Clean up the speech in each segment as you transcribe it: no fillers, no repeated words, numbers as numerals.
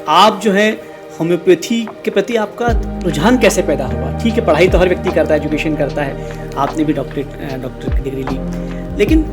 आप जो है होम्योपैथी के प्रति आपका रुझान कैसे पैदा हुआ? ठीक है, पढ़ाई तो हर व्यक्ति करता है, एजुकेशन करता है, आपने भी डॉक्टर की डिग्री ली, लेकिन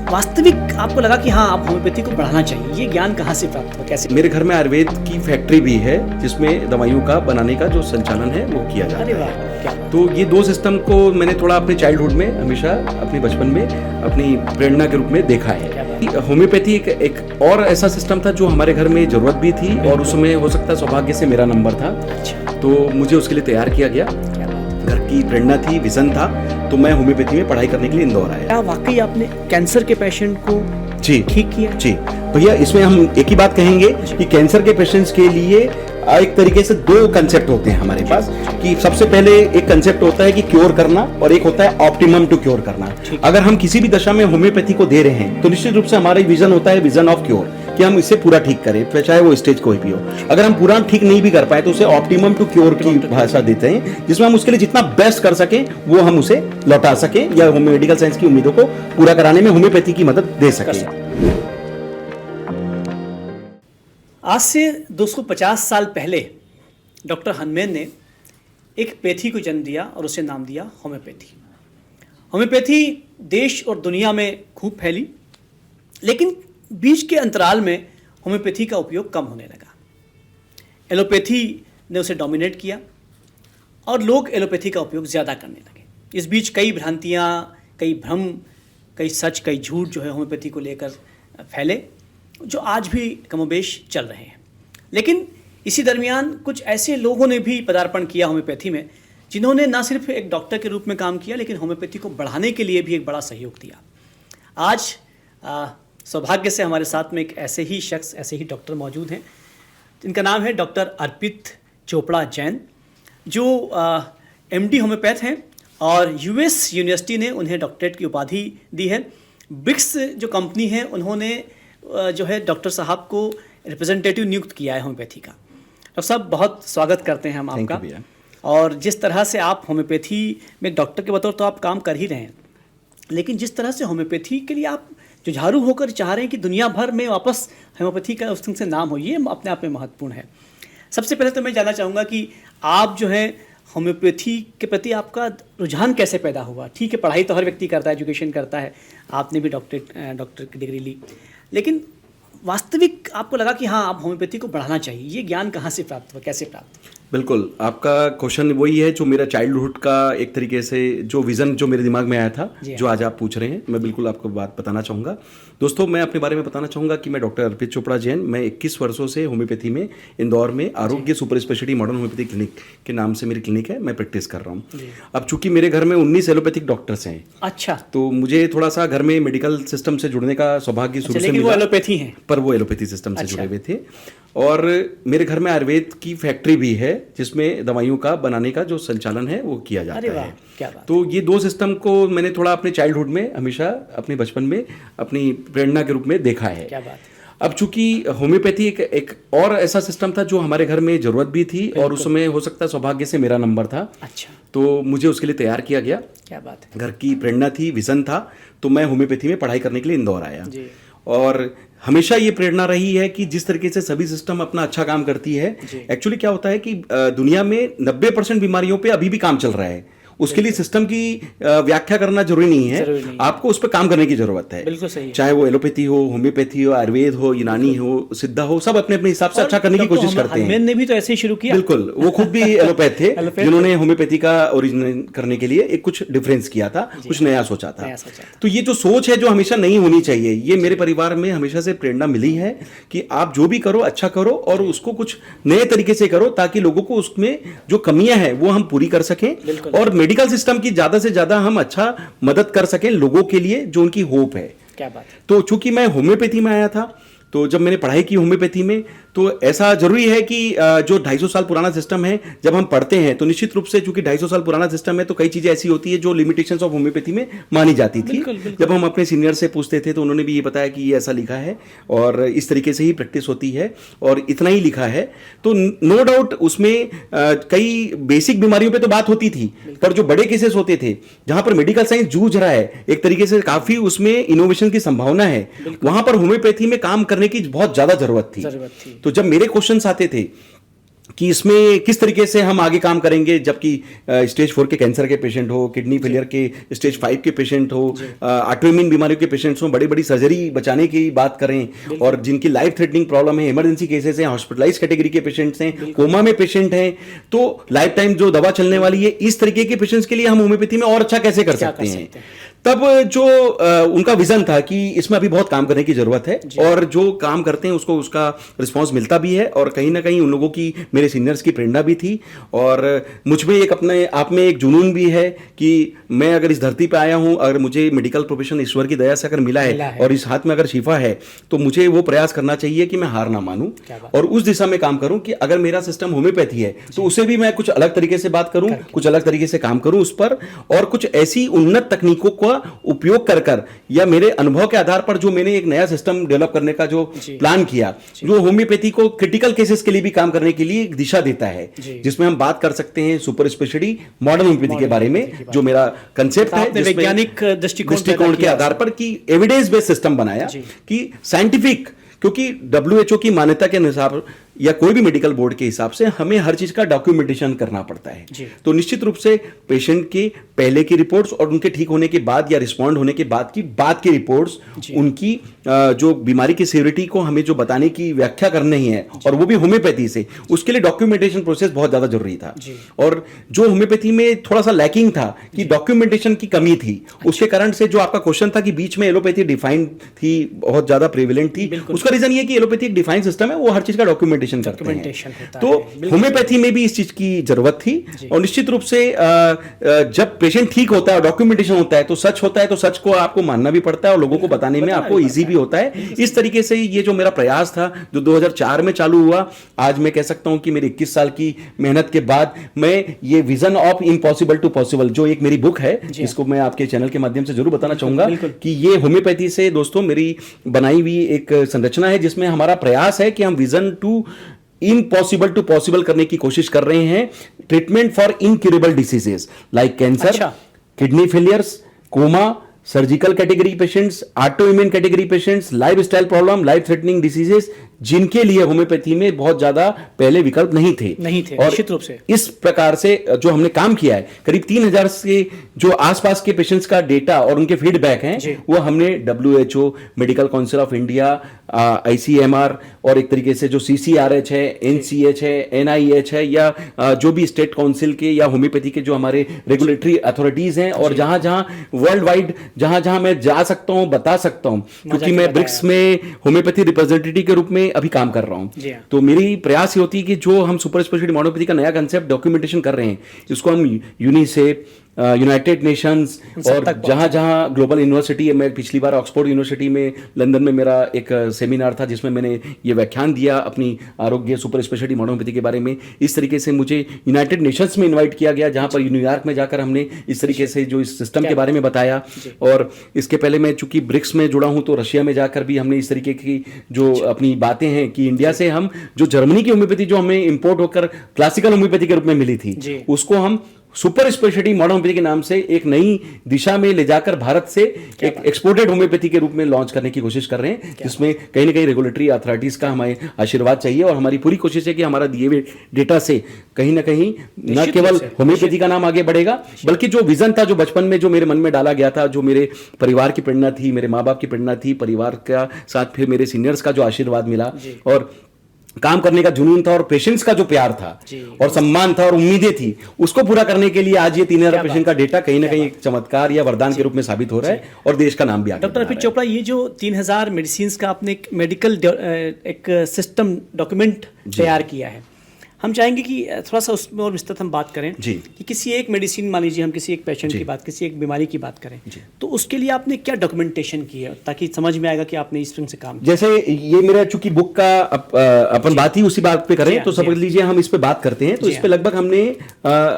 वास्तविक आपको लगा कि हाँ, आप होम्योपैथी को बढ़ाना चाहिए, ये ज्ञान कहाँ से प्राप्त हुआ, कैसे? मेरे घर में आयुर्वेद की फैक्ट्री भी है जिसमें दवाइयों का बनाने का जो संचालन है वो किया जाता है। अरे वाह, क्या बात। तो ये दो सिस्टम को मैंने थोड़ा अपने चाइल्डहुड में हमेशा अपने बचपन में अपनी प्रेरणा के रूप में देखा है। होम्योपैथी एक और ऐसा सिस्टम था जो हमारे घर में जरूरत भी थी और उसमें हो सकता है सौभाग्य से मेरा नंबर था। अच्छा, तो मुझे उसके लिए तैयार किया गया, घर की प्रेरणा थी, विजन था, तो मैं होम्योपैथी में पढ़ाई करने के लिए इंदौर आया। क्या वाकई आपने कैंसर के पेशेंट को जी ठीक किया? जी भैया, इसमें हम एक ही बात कहेंगे कि कैंसर के पेशेंट्स के लिए एक तरीके से दो कंसेप्ट होते हैं हमारे पास। कि सबसे पहले एक कंसेप्ट होता है कि क्योर करना और एक होता है ऑप्टिमम टू क्योर करना। अगर हम किसी भी दशा में होम्योपैथी को दे रहे हैं तो निश्चित रूप से हमारा विजन होता है विजन ऑफ क्योर, कि हम इसे पूरा ठीक करें, चाहे वो स्टेज कोई भी हो। अगर हम पूरा ठीक नहीं भी कर पाए तो उसे ऑप्टिमम टू क्योर की भाषा देते हैं, जिसमें हम उसके लिए जितना बेस्ट कर सकें वो हम उसे लौटा सकें या मेडिकल साइंस की उम्मीदों को पूरा कराने में होम्योपैथी की मदद दे सकें। आज से 250 साल पहले डॉक्टर हनमेन ने एक पैथी को जन्म दिया और उसे नाम दिया होम्योपैथी। होम्योपैथी देश और दुनिया में खूब फैली, लेकिन बीच के अंतराल में होम्योपैथी का उपयोग कम होने लगा। एलोपैथी ने उसे डोमिनेट किया और लोग एलोपैथी का उपयोग ज़्यादा करने लगे। इस बीच कई भ्रांतियाँ, कई भ्रम, कई सच, कई झूठ जो है होम्योपैथी को लेकर फैले, जो आज भी कमोबेश चल रहे हैं। लेकिन इसी दरमियान कुछ ऐसे लोगों ने भी पदार्पण किया होम्योपैथी में, जिन्होंने न सिर्फ एक डॉक्टर के रूप में काम किया, लेकिन होम्योपैथी को बढ़ाने के लिए भी एक बड़ा सहयोग दिया। आज सौभाग्य से हमारे साथ में एक ऐसे ही शख्स, ऐसे ही डॉक्टर मौजूद हैं, जिनका नाम है डॉक्टर अर्पित चोपड़ा जैन, जो MD होम्योपैथ हैं और US यूनिवर्सिटी ने उन्हें डॉक्टरेट की उपाधि दी है। ब्रिक्स जो कंपनी है, उन्होंने जो है डॉक्टर साहब को रिप्रेजेंटेटिव नियुक्त किया है होम्योपैथी का। डॉक्टर साहब, बहुत स्वागत करते हैं हम आपका। और जिस तरह से आप होम्योपैथी में डॉक्टर के बतौर तो आप काम कर ही रहे हैं, लेकिन जिस तरह से होम्योपैथी के लिए आप जुझारू होकर चाह रहे हैं कि दुनिया भर में वापस होम्योपैथी का उस ढंग से नाम हो, ये अपने आप में महत्वपूर्ण है। सबसे पहले तो मैं जानना चाहूँगा कि आप जो है होम्योपैथी के प्रति आपका रुझान कैसे पैदा हुआ? ठीक है, पढ़ाई तो हर व्यक्ति करता है, एजुकेशन करता है, आपने भी डॉक्टर की डिग्री ली, लेकिन वास्तविक आपको लगा कि हाँ, आप होम्योपैथी को बढ़ाना चाहिए, ये ज्ञान कहाँ से प्राप्त हुआ, कैसे प्राप्त हुआ? बिल्कुल, आपका क्वेश्चन वही है जो मेरा चाइल्डहुड का एक तरीके से जो विज़न जो मेरे दिमाग में आया था, जो आज आप पूछ रहे हैं, मैं बिल्कुल आपको बात बताना चाहूँगा। दोस्तों, मैं अपने बारे में बताना चाहूँगा कि मैं डॉक्टर अर्पित चोपड़ा जैन, मैं 21 वर्षों से होम्योपैथी में इंदौर में आरोग्य super speciality modern homeopathy clinic के नाम से मेरी क्लिनिक है, मैं प्रैक्टिस कर रहा हूँ। अब चूंकि मेरे घर में 19 एलोपैथिक डॉक्टर्स हैं, अच्छा, तो मुझे थोड़ा सा घर में मेडिकल सिस्टम से जुड़ने का सौभाग्य शुरू से मिला। वो एलोपैथी हैं, पर वो एलोपैथी सिस्टम से जुड़े हुए थे। और मेरे घर में आयुर्वेद की फैक्ट्री भी है जिसमें दवाइयों का बनाने का जो संचालन है वो किया जाता है। क्या बात। तो ये दो सिस्टम को मैंने थोड़ा अपने चाइल्डहुड में हमेशा अपने बचपन में अपनी प्रेरणा के रूप में देखा है। क्या बात। अब चूंकि होम्योपैथी एक और ऐसा सिस्टम था जो हमारे घर में जरूरत भी थी और उसमें हो सकता है सौभाग्य से मेरा नंबर था। अच्छा, तो मुझे उसके लिए तैयार किया गया। क्या बात है। घर की प्रेरणा थी, विजन था, तो मैं होम्योपैथी में पढ़ाई करने के लिए इंदौर आया। और हमेशा ये प्रेरणा रही है कि जिस तरीके से सभी सिस्टम अपना अच्छा काम करती है, एक्चुअली क्या होता है कि दुनिया में 90% बीमारियों पे अभी भी काम चल रहा है। उसके लिए सिस्टम की व्याख्या करना जरूरी नहीं है, आपको उस पर काम करने की जरूरत है। बिल्कुल सही है। चाहे वो एलोपैथी हो, होम्योपैथी हो, आयुर्वेद हो, यूनानी हो, सिद्धा हो, सब अपने अपने हिसाब से अच्छा करने की कोशिश करते हैं। मैंने भी तो ऐसे ही शुरू किया। बिल्कुल, वो खुद भी एलोपैथ थे जिन्होंने होम्योपैथी का ओरिजिनेट करने के लिए एक कुछ डिफरेंस किया था, कुछ नया सोचा था। तो ये जो सोच है जो हमेशा नई होनी चाहिए, ये मेरे परिवार में हमेशा से प्रेरणा मिली है कि आप जो भी करो अच्छा करो और उसको कुछ नए तरीके से करो ताकि लोगों को उसमें जो कमियां हैं वो हम पूरी कर सकें और मेडिकल सिस्टम की ज्यादा से ज्यादा हम अच्छा मदद कर सकें लोगों के लिए जो उनकी होप है। क्या बात है। तो चूंकि मैं होम्योपैथी में आया था, तो जब मैंने पढ़ाई की होम्योपैथी में, तो ऐसा जरूरी है कि जो 250 साल पुराना सिस्टम है, जब हम पढ़ते हैं तो निश्चित रूप से चूंकि 250 साल पुराना सिस्टम है तो कई चीजें ऐसी होती है जो लिमिटेशंस ऑफ होम्योपैथी में मानी जाती थी। जब हम अपने सीनियर से पूछते थे तो उन्होंने भी ये बताया कि ये ऐसा लिखा है और इस तरीके से ही प्रैक्टिस होती है और इतना ही लिखा है। तो नो डाउट उसमें कई बेसिक बीमारियों पर तो बात होती थी, पर जो बड़े केसेस होते थे जहां पर मेडिकल साइंस जूझ रहा है, एक तरीके से काफी उसमें इनोवेशन की संभावना है, वहां पर होम्योपैथी में काम करने करने की बहुत ज्यादा जरूरत थी। तो जब मेरे क्वेश्चंस आते थे कि इसमें किस तरीके से हम आगे काम करेंगे, जबकि स्टेज 4 के कैंसर के पेशेंट हो, किडनी फेलियर के स्टेज 5 के पेशेंट हो, ऑटोइम्यून बीमारियों के पेशेंट्स हो, बड़ी बड़ी सर्जरी बचाने की बात करें, और जिनकी लाइफ थ्रेटनिंग प्रॉब्लम है, इमरजेंसी केसेस हैं, हॉस्पिटलाइज कैटेगरी के पेशेंट्स हैं, कोमा में पेशेंट हैं, तो लाइफ टाइम जो दवा चलने वाली है, इस तरीके के पेशेंट्स के लिए हम होम्योपैथी में और अच्छा कैसे कर सकते हैं। तब जो उनका विजन था कि इसमें अभी बहुत काम करने की जरूरत है, और जो काम करते हैं उसको उसका रिस्पांस मिलता भी है, और कहीं ना कहीं उन लोगों की, मेरे सीनियर्स की प्रेरणा भी थी, और मुझ में एक अपने आप में एक जुनून भी है कि मैं अगर इस धरती पे आया हूं, अगर मुझे मेडिकल प्रोफेशन ईश्वर की दया से अगर मिला है और इस हाथ में अगर शिफा है, तो मुझे वो प्रयास करना चाहिए कि मैं हार ना मानूं और उस दिशा में काम करूं कि अगर मेरा सिस्टम होम्योपैथी है तो उसे भी मैं कुछ अलग तरीके से बात करूं, कुछ अलग तरीके से काम करूं उस पर, और कुछ ऐसी उन्नत तकनीकों का उपयोग कर या मेरे अनुभव के आधार पर जो मैंने एक नया सिस्टम डेवलप करने का जो प्लान किया, जो होम्योपैथी को क्रिटिकल केसेस के लिए भी काम करने के लिए एक दिशा देता है, जिसमें हम बात कर सकते हैं सुपर स्पेशलिटी मॉडर्न होम्योपैथी के बारे में, जो मेरा कंसेप्ट है, वैज्ञानिक दृष्टिकोण के आधार पर कि एविडेंस बेस्ड सिस्टम बनाया कि साइंटिफिक, क्योंकि WHO की मान्यता के अनुसार या कोई भी मेडिकल बोर्ड के हिसाब से हमें हर चीज का डॉक्यूमेंटेशन करना पड़ता है। तो निश्चित रूप से पेशेंट के पहले की रिपोर्ट्स और उनके ठीक होने के बाद या रिस्पॉन्ड होने के बाद की रिपोर्ट्स, उनकी जो बीमारी की सीवियरिटी को हमें जो बताने की व्याख्या करनी है, और वो भी होम्योपैथी से, उसके लिए डॉक्यूमेंटेशन प्रोसेस बहुत ज्यादा जरूरी था। और जो होम्योपैथी में थोड़ा सा लैकिंग था कि डॉक्यूमेंटेशन की कमी थी, उसके कारण से जो आपका क्वेश्चन था कि बीच में एलोपैथी डिफाइंड थी, बहुत ज्यादा प्रेविलेंट थी, उसका रीजन ये कि एलोपैथी एक डिफाइंड सिस्टम है, वो हर चीज का डॉक्यूमेंटेशन करते हैं। तो होम्योपैथी में भी इस चीज की जरूरत थी, और निश्चित रूप से जब पेशेंट ठीक होता है और डॉक्यूमेंटेशन होता है तो सच होता है, तो सच को आपको मानना भी पड़ता है और लोगों को बताने में आपको इजी भी होता है। इस तरीके से ये जो मेरा प्रयास था जो 2004 में चालू हुआ, आज मैं कह सकता हूं कि मेरी 21 साल की मेहनत के बाद मैं ये vision of impossible to possible, जो एक मेरी बुक है, इसको मैं आपके चैनल के माध्यम से जरूर बताना चाहूंगा कि ये होम्योपैथी से दोस्तों मेरी बनाई हुई एक संरचना है, जिसमें हमारा प्रयास है कि हम vision to impossible to possible करने की कोशिश कर रहे हैं। Treatment for incurable diseases like cancer, kidney failures, coma, surgical category patients, autoimmune category patients, life style problem, life threatening diseases, जिनके लिए होम्योपैथी में बहुत ज्यादा पहले विकल्प नहीं थे। और निश्चित रूप से इस प्रकार से जो हमने काम किया है, करीब 3000 से जो आसपास के पेशेंट्स का डेटा और उनके फीडबैक हैं, वो हमने WHO, medical council of India, ICMR, और एक तरीके से जो CCRH है, NCH है, NIH है, या जो भी स्टेट काउंसिल के या होम्योपैथी के जो हमारे रेगुलेटरी अथॉरिटीज हैं, और जहां जहां वर्ल्ड वाइड जहां जहां मैं जा सकता हूं, बता सकता हूं, क्योंकि मैं ब्रिक्स में होम्योपैथी रिप्रेजेंटेटिव के रूप में अभी काम कर रहा हूं। तो मेरी प्रयास ये होती है कि जो हम सुपर स्पेशलिटी होम्योपैथी का नया कंसेप्ट डॉक्यूमेंटेशन कर रहे हैं, इसको हम यूनिसेफ, यूनाइटेड नेशंस और जहां जहां ग्लोबल यूनिवर्सिटी है, मैं पिछली बार ऑक्सफोर्ड यूनिवर्सिटी में लंदन में मेरा एक सेमिनार था जिसमें मैंने ये व्याख्यान दिया अपनी आरोग्य सुपर स्पेशलिटी होम्योपैथी के बारे में। इस तरीके से मुझे यूनाइटेड नेशंस में इनवाइट किया गया, जहां पर न्यूयॉर्क में जाकर हमने इस तरीके से जो इस सिस्टम के बारे में बताया। और इसके पहले मैं चूंकि ब्रिक्स में जुड़ा हूं, तो रशिया में जाकर भी हमने इस तरीके की जो अपनी बातें हैं कि इंडिया से हम जो जर्मनी की होम्योपैथी जो हमें इंपोर्ट होकर क्लासिकल होम्योपैथी के रूप में मिली थी, उसको हम सुपर स्पेशलिटी मॉडर्न होम्योपैथी के नाम से एक नई दिशा में ले जाकर भारत से एक एक्सपोर्टेड होम्योपैथी के रूप में लॉन्च करने की कोशिश कर रहे हैं, जिसमें कहीं ना कहीं रेगुलेटरी अथॉरिटीज का हमें आशीर्वाद चाहिए। और हमारी पूरी कोशिश है कि हमारा दिए हुए डेटा से कहीं ना कहीं न केवल होम्योपैथी का नाम आगे बढ़ेगा, बल्कि जो विजन था, जो बचपन में जो मेरे मन में डाला गया था, जो मेरे परिवार की प्रेरणा थी, मेरे माँ बाप की प्रेरणा थी, परिवार का साथ फिर मेरे सीनियर्स का जो आशीर्वाद मिला, और काम करने का जुनून था, और पेशेंट्स का जो प्यार था और सम्मान था और उम्मीदें थी, उसको पूरा करने के लिए आज ये 3000 पेशेंट का डेटा कहीं ना कहीं एक चमत्कार या वरदान के रूप में साबित हो रहा है, और देश का नाम भी आगे। डॉक्टर अर्पित चोपड़ा, ये जो 3000 मेडिसिन का आपने एक मेडिकल एक सिस्टम डॉक्यूमेंट तैयार किया है, हम चाहेंगे कि थोड़ा सा उसमें और विस्तृत हम बात करें कि किसी एक मेडिसिन, मान लीजिए हम किसी एक पेशेंट की बात, किसी एक बीमारी की बात करें, तो उसके लिए आपने क्या डॉक्यूमेंटेशन की है, ताकि समझ में आएगा कि आपने इस फिल्म से काम किया। जैसे ये मेरा चूंकि बुक का अपन बात ही उसी बात पे करें, तो समझ लीजिए हम इस पे बात करते हैं, तो इस पे लगभग हमने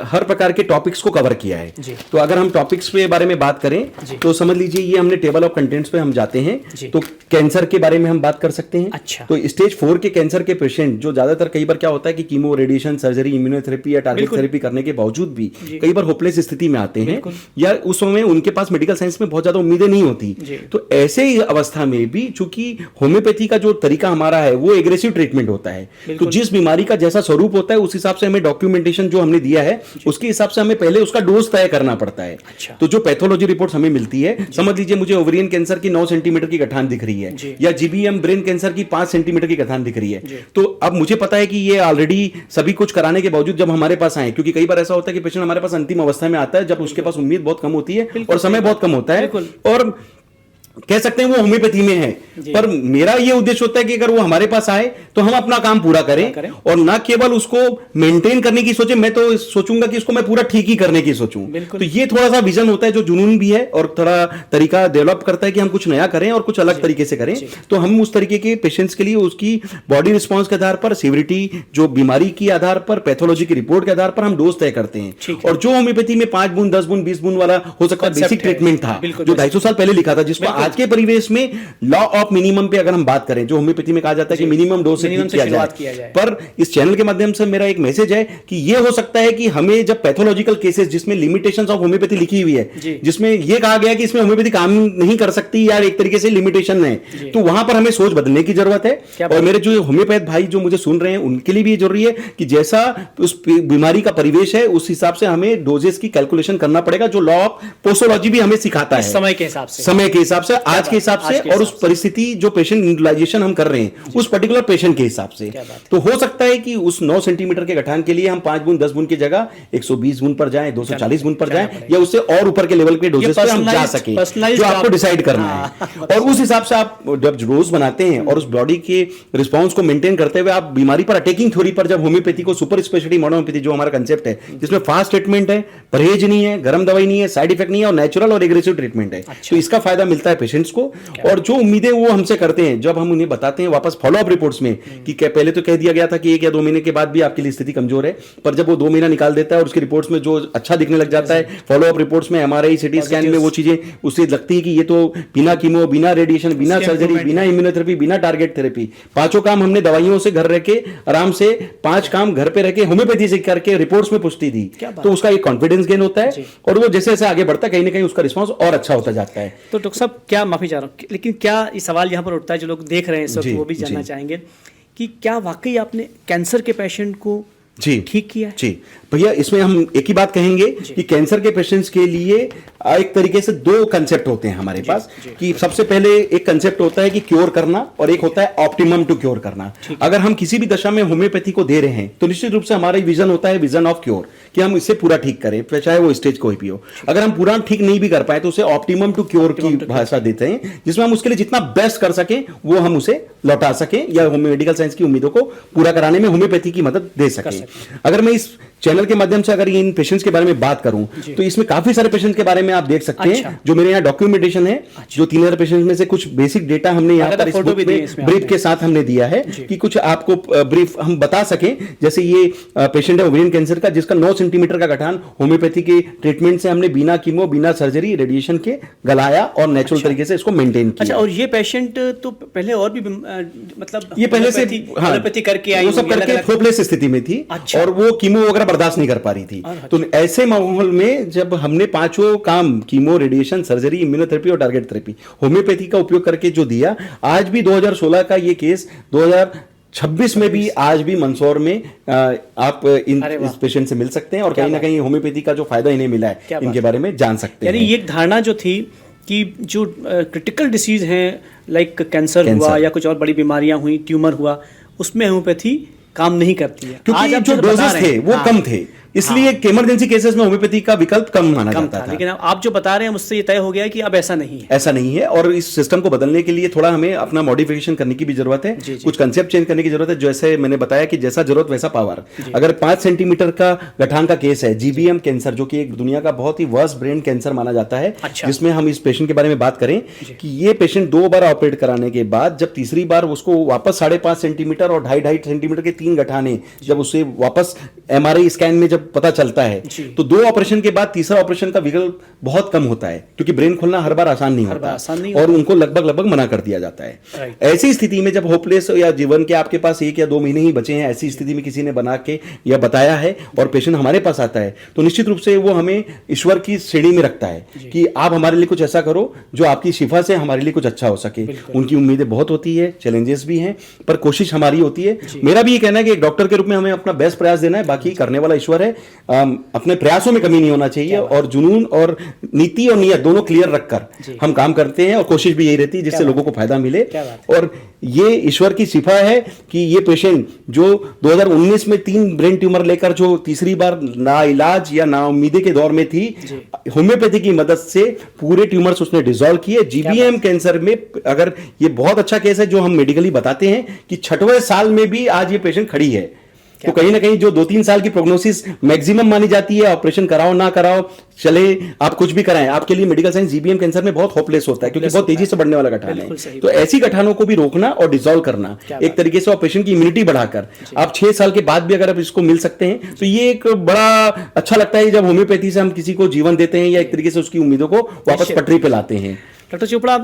हर प्रकार के टॉपिक्स को कवर किया है। तो अगर हम टॉपिक्स के बारे में बात करें, तो समझ लीजिए ये हमने टेबल ऑफ कंटेंट्स पे हम जाते हैं, तो कैंसर के बारे में हम बात कर सकते हैं। तो स्टेज 4 के कैंसर के पेशेंट, जो ज्यादातर कई बार क्या होता है कि कीमो रेडिएशन, सर्जरी, इम्यूनोथेरेपी या टारगेट थेरेपी करने के बावजूद भी कई बार होपलेस स्थिति में आते हैं, या उस समय उनके पास मेडिकल साइंस में बहुत ज्यादा उम्मीदें नहीं होती। तो ऐसे ही अवस्था में भी चूंकि होम्योपैथी का जो तरीका हमारा है वो एग्रेसिव ट्रीटमेंट होता है, तो जिस बीमारी का जैसा स्वरूप होता है उस हिसाब से हमें डॉक्यूमेंटेशन जो हमने दिया है उसके हिसाब से हमें पहले उसका डोज तय करना पड़ता है। तो जो पैथोलॉजी रिपोर्ट हमें मिलती है, समझ लीजिए मुझे ओवरियन कैंसर की 9 सेंटीमीटर की गठान दिख रही है, या जीबीएम ब्रेन कैंसर की 5 सेंटीमीटर की गठान दिख रही है, तो अब मुझे पता है कि ये ऑलरेडी सभी कुछ कराने के बावजूद जब हमारे पास आए, क्योंकि कई बार ऐसा होता है कि पेशेंट हमारे पास अंतिम अवस्था में आता है जब उसके पास उम्मीद बहुत कम होती है और समय बहुत कम होता है, और कह सकते हैं वो होम्योपैथी में है, पर मेरा ये उद्देश्य होता है कि अगर वो हमारे पास आए तो हम अपना काम पूरा करें और ना केवल उसको मेंटेन करने की सोचे, मैं तो सोचूंगा कि उसको मैं पूरा ठीक ही करने की सोचूं। तो ये थोड़ा सा विजन होता है जो जुनून भी है और थोड़ा तरीका डेवलप करता है कि हम कुछ नया करें और कुछ अलग तरीके से करें। तो हम उस तरीके के पेशेंट्स के लिए उसकी बॉडी रिस्पॉन्स के आधार पर, सीविरिटी, जो बीमारी के आधार पर, पैथोलॉजी की रिपोर्ट के आधार पर हम डोज तय करते हैं। और जो होम्योपैथी में 5 बूंद, 10 बूंद, 20 बूंद वाला हो सकता है बेसिक ट्रीटमेंट था जो 250 साल पहले लिखा था, जिसको आज के परिवेश में लॉ ऑफ मिनिमम पे अगर हम बात करें, जो होम्योपैथी में कहा जाता है कि मिनिमम डोज से किया जाए, पर इस चैनल के माध्यम से मेरा एक मैसेज है कि ये हो सकता है कि हमें जब पैथोलॉजिकल केसेस जिसमें लिमिटेशंस ऑफ होम्योपैथी लिखी हुई है, जिसमें ये कहा गया कि इसमें होम्योपैथी काम नहीं कर सकती या एक तरीके से लिमिटेशन है, तो वहां पर हमें सोच बदलने की जरूरत है। और मेरे जो होम्योपैथ भाई जो मुझे सुन रहे हैं उनके लिए भी ये जरूरी है कि जैसा उस बीमारी का परिवेश है उस हिसाब से हमें डोजेस की कैलकुलेशन करना पड़ेगा, जो लॉ ऑफ पोस्टोलॉजी भी हमें सिखाता है, समय के हिसाब से, आज के हिसाब से, और उस परिस्थिति जो पेशेंट यूटिलाइजेशन हम कर रहे हैं उस पर्टिकुलर पेशेंट के हिसाब से। तो हो सकता है कि उस 9 सेंटीमीटर के गठान के लिए हम 5 बूंद, 10 बूंद की जगह 120 बूंद पर जाएं, 240 बूंद पर जाएं, या उससे और ऊपर के लेवल पे डोजेस पे हम जा सके, जो आपको डिसाइड करना है। और उस हिसाब से आप जब डोज बनाते हैं और उस बॉडी के रिस्पॉन्स को मेंटेन करते हुए आप बीमारी पर अटैकिंग थ्योरी पर, जब होम्योपैथी को सुपर स्पेशलिटी मॉडर्न होम्योपैथी जो हमारा कंसेप्ट है, जिसमें फास्ट ट्रीटमेंट है, परहेज नहीं है, गर्म दवाई नहीं है, साइड इफेक्ट नहीं है, और नेचुरल और एग्रेसिव ट्रीटमेंट है, तो इसका फायदा मिलता है पेशेंट्स को। और जो उम्मीदें वो हमसे करते हैं, जब हम उन्हें बताते हैं वापस फॉलो अप रिपोर्ट्स में कि पहले तो कह दिया गया था कि 1 या 2 महीने के बाद भी आपकी स्थिति कमजोर है, पर जब वो 2 महीना निकाल देता है और उसकी रिपोर्ट्स में जो अच्छा दिखने लग जाता है, फॉलो अप रिपोर्ट्स में एमआरआई, सीटी स्कैन में वो चीजें उससे लगती है कि ये तो बिना कीमो, बिना रेडिएशन, बिना सर्जरी, बिना इम्यूनोथेरेपी, बिना टारगेट थेरेपी, 5 काम हमने दवाइयों से घर रह के आराम से 5 काम घर पे रह के होम्योपैथी से करके रिपोर्ट्स में पुष्टि दी, तो उसका एक कॉन्फिडेंस गेन होता है और वो जैसे जैसे आगे बढ़ता है कहीं ना कहीं उसका रिस्पॉन्स और अच्छा होता जाता है। तो डॉक्टर साहब, क्या माफी चाह रहा हूँ, लेकिन क्या ये सवाल यहाँ पर उठता है, जो लोग देख रहे हैं इस वक्त वो भी जानना चाहेंगे कि क्या वाकई आपने कैंसर के पेशेंट को ठीक किया है? जी भैया, इसमें हम एक ही बात कहेंगे कि कैंसर के पेशेंट्स के लिए एक तरीके से 2 कंसेप्ट होते हैं हमारे पास, कि सबसे पहले एक कंसेप्ट होता है कि क्योर करना और एक होता है ऑप्टिमम टू क्योर करना। अगर हम किसी भी दशा में होम्योपैथी को दे रहे हैं तो निश्चित रूप से हमारा विजन होता है विजन ऑफ क्योर, कि हम इसे पूरा ठीक करें, चाहे वो स्टेज कोई भी हो। अगर हम पूरा ठीक नहीं भी कर पाए तो उसे ऑप्टिमम टू क्योर की भाषा देते हैं, जिसमें हम उसके लिए जितना बेस्ट कर सकें वो हम उसे लौटा सकें या मेडिकल साइंस की उम्मीदों को पूरा कराने में होम्योपैथी की मदद दे सकें। अगर मैं इस चैनल के माध्यम से अगर इन पेशेंट्स के बारे में बात करूं तो इसमें काफी सारे पेशेंट्स के बारे में आप देख सकते हैं, जो मेरे यहाँ डॉक्यूमेंटेशन है, जो 3000 पेशेंट्स में से कुछ बेसिक डेटा हमने यहाँ पर इस बुक में ब्रीफ के साथ हमने दिया है कि कुछ आपको ब्रीफ हम बता सकें। जैसे ये पेशेंट है ओवेरियन कैंसर का, जिसका 9 सेंटीमीटर का गठान होम्योपैथी के ट्रीटमेंट से हमने बिना कीमो, बिना सर्जरी, रेडिएशन के गलाया और नेचुरल तरीके से इसको मेंटेन किया। अच्छा, और ये पेशेंट तो पहले और भी मतलब ये पहले से होम्योपैथी करके आई, वो सब करके होपलेस स्थिति में थी और वो कीमो वगैरह बर्दाश्त नहीं कर पा रही थी। तो ऐसे माहौल में जब हमने 5 काम, कीमो, रेडिएशन, सर्जरी, इम्यूनोथेरेपी और टारगेट थेरेपी, होम्योपैथी का उपयोग करके जो दिया, आज भी 2016 का ये केस 2026 में भी आज भी मंदसौर में आप इस पेशेंट से मिल सकते हैं और कहीं ना कहीं होम्योपैथी का जो फायदा इन्हें मिला है इनके बारे में जान सकते हैं। यानी ये धारणा जो थी कि जो क्रिटिकल डिसीज हैं, लाइक कैंसर हुआ या कुछ और बड़ी बीमारियां हुई, ट्यूमर हुआ, उसमें होम्योपैथी काम नहीं करती है, क्योंकि जो डोजेस थे वो कम थे, इसलिए इमरजेंसी केसेस में होम्योपैथी का विकल्प कम माना जाता था। लेकिन आप जो बता रहे हैं उससे ये तय हो गया है कि अब ऐसा नहीं है, ऐसा नहीं है। और इस सिस्टम को बदलने के लिए थोड़ा हमें अपना मॉडिफिकेशन करने की भी जरूरत है, कुछ कंसेप्ट चेंज करने की जरूरत है। जैसे मैंने बताया कि जैसा जरूरत वैसा पावर। अगर 5 सेंटीमीटर का गठान का केस है, जीबीएम कैंसर, जो कि एक दुनिया का बहुत ही वर्स्ट ब्रेन कैंसर माना जाता है, जिसमें हम इस पेशेंट के बारे में बात करें कि ये पेशेंट 2 बार ऑपरेट कराने के बाद जब तीसरी बार उसको वापस 5.5 सेंटीमीटर और 2.5 सेंटीमीटर के 3 गठाने जब उसे वापस एमआरआई स्कैन में जब जब पता चलता है जी। तो 2 ऑपरेशन के बाद तीसरा ऑपरेशन का विकल्प बहुत कम होता है, क्योंकि ब्रेन खोलना हर बार आसान नहीं हर बार होता आसान नहीं और उनको लगभग मना कर दिया जाता है। राइट। ऐसी स्थिति में जब होपलेस या जीवन के आपके पास 1 या 2 महीने ही बचे हैं, ऐसी स्थिति में किसी ने बना के या बताया है और पेशेंट हमारे पास आता है, तो निश्चित रूप से वो हमें ईश्वर की श्रेणी में रखता है कि आप हमारे लिए कुछ ऐसा करो जो आपकी शिफा से हमारे लिए कुछ अच्छा हो सके। उनकी उम्मीदें बहुत होती है, चैलेंजेस भी हैं, पर कोशिश हमारी होती है। मेरा भी ये कहना है कि एक डॉक्टर के रूप में हमें अपना बेस्ट प्रयास देना है, बाकी करने वाला ईश्वर है। अपने प्रयासों में कमी नहीं होना चाहिए और जुनून और नीति और नियत दोनों क्लियर रखकर हम काम करते हैं और कोशिश भी यही रहती है जिससे लोगों को फायदा मिले। और ये ईश्वर की शिफा है कि ये पेशेंट जो 2019 में 3 ब्रेन ट्यूमर लेकर जो तीसरी बार ना इलाज या ना उम्मीदें के दौर में थी, होम्योपैथी की मदद से पूरे ट्यूमर्स उसने डिसॉल्व किए। जीबीएम कैंसर में अगर ये बहुत अच्छा केस है जो हम मेडिकली बताते हैं कि 6वें साल में भी आज ये पेशेंट खड़ी है। तो कहीं ना कहीं जो 2-3 साल की प्रोग्नोसिस मैक्सिमम मानी जाती है, ऑपरेशन कराओ ना कराओ, चले आप कुछ भी कराएं, आपके लिए मेडिकल साइंस जीबीएम कैंसर में बहुत होपलेस होता है क्योंकि बहुत तेजी से बढ़ने वाला गठान है। तो ऐसी गठानों को भी रोकना और डिसॉल्व करना एक तरीके से ऑपरेशन की इम्यूनिटी बढ़ाकर आप 6 साल के बाद भी अगर आप इसको मिल सकते हैं तो ये एक बड़ा अच्छा लगता है जब होम्योपैथी से हम किसी को जीवन देते हैं या एक तरीके से उसकी उम्मीदों को वापस पटरी पे लाते हैं। डॉक्टर चोपड़ा,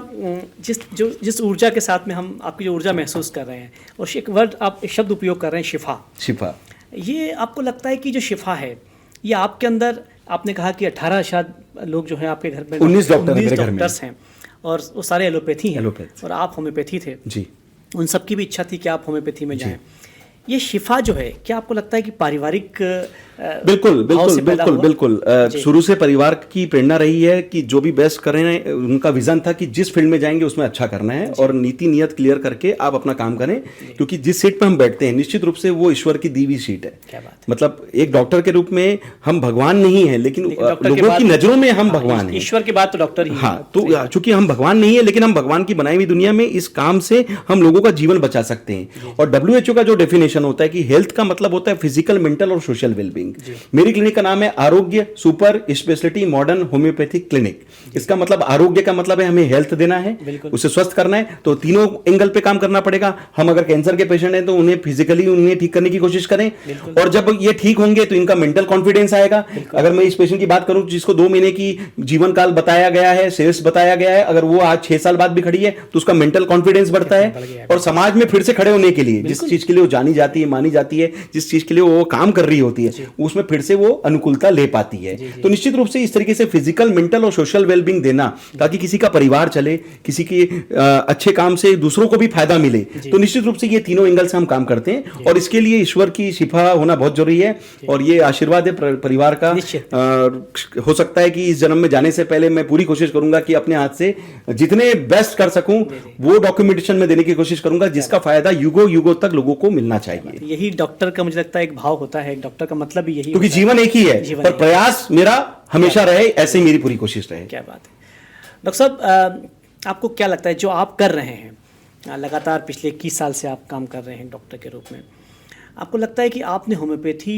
जिस ऊर्जा के साथ में हम आपकी जो ऊर्जा महसूस कर रहे हैं और एक वर्ड आप एक शब्द उपयोग कर रहे हैं, शिफा, ये आपको लगता है कि जो शिफा है ये आपके अंदर, आपने कहा कि 18 शायद लोग जो हैं आपके घर में 19 डॉक्टर्स हैं और वो सारे एलोपैथी हैं और आप होम्योपैथी थे जी। उन सबकी भी इच्छा थी कि आप होम्योपैथी में जाएं। ये शिफा जो है, क्या आपको लगता है कि पारिवारिक बिल्कुल शुरू से परिवार की प्रेरणा रही है कि जो भी बेस्ट करें, उनका विजन था कि जिस फील्ड में जाएंगे उसमें अच्छा करना है और नीति नियत क्लियर करके आप अपना काम करें, क्योंकि जिस सीट पे हम बैठते हैं निश्चित रूप से वो ईश्वर की दी हुई सीट है। मतलब एक डॉक्टर के रूप में हम भगवान नहीं है, लेकिन लोगों की नजरों में हम भगवान हैं। ईश्वर के बाद तो डॉक्टर ही। हाँ, तो चूंकि हम भगवान नहीं है लेकिन हम भगवान की बनाई हुई दुनिया में इस काम से हम लोगों का जीवन बचा सकते हैं। और WHO का जो डेफिनेशन होता है कि हेल्थ का मतलब होता है फिजिकल, मेंटल और सोशल वेलबींग। मेरी क्लिनिक का नाम है आरोग्य super speciality modern homeopathic clinic. इसका मतलब आरोग्य का मतलब है हमें हेल्थ देना है, उसे स्वस्थ करना है, तो तीनों एंगल पे काम करना पड़ेगा। हम अगर कैंसर के पेशेंट हैं तो उन्हें फिजिकली उन्हें ठीक करने की कोशिश करें और जब ये ठीक होंगे तो इनका मेंटल कॉन्फिडेंस आएगा। अगर मैं इस पेशेंट की बात करूं जिसको 2 महीने की जीवन काल बताया गया है, शेष बताया गया है, अगर वो आज 6 साल बाद भी खड़ी है तो उसका मेंटल कॉन्फिडेंस बढ़ता है और समाज में फिर से खड़े होने के लिए, जिस चीज के लिए वो जानी जाती है, मानी जाती है, जिस चीज के लिए वो काम कर रही होती है, उसमें फिर से वो अनुकूलता ले पाती है। तो निश्चित रूप से इस तरीके से फिजिकल, मेंटल और सोशल वेलबींग देना ताकि किसी का परिवार चले, किसी के अच्छे काम से दूसरों को भी फायदा मिले, तो निश्चित रूप से ये तीनों एंगल से हम काम करते हैं और इसके लिए ईश्वर की शिफा होना बहुत जरूरी है और ये आशीर्वाद है परिवार का। हो सकता है कि इस जन्म में जाने से पहले मैं पूरी कोशिश करूंगा कि अपने हाथ से जितने बेस्ट कर सकूं वो डॉक्यूमेंटेशन में देने की कोशिश करूंगा जिसका फायदा युगों युगों तक लोगों को मिलना चाहिए। यही डॉक्टर का मुझे लगता है एक भाव होता है, एक डॉक्टर का मतलब भी यही, क्योंकि जीवन एक ही है पर प्रयास मेरा हमेशा रहे, ऐसे ही मेरी पूरी कोशिश रहे। क्या बात है डॉक्टर साहब, आपको क्या लगता है जो आप कर रहे हैं लगातार पिछले 21 साल से आप काम कर रहे हैं डॉक्टर के रूप में, आपको लगता है कि आपने होम्योपैथी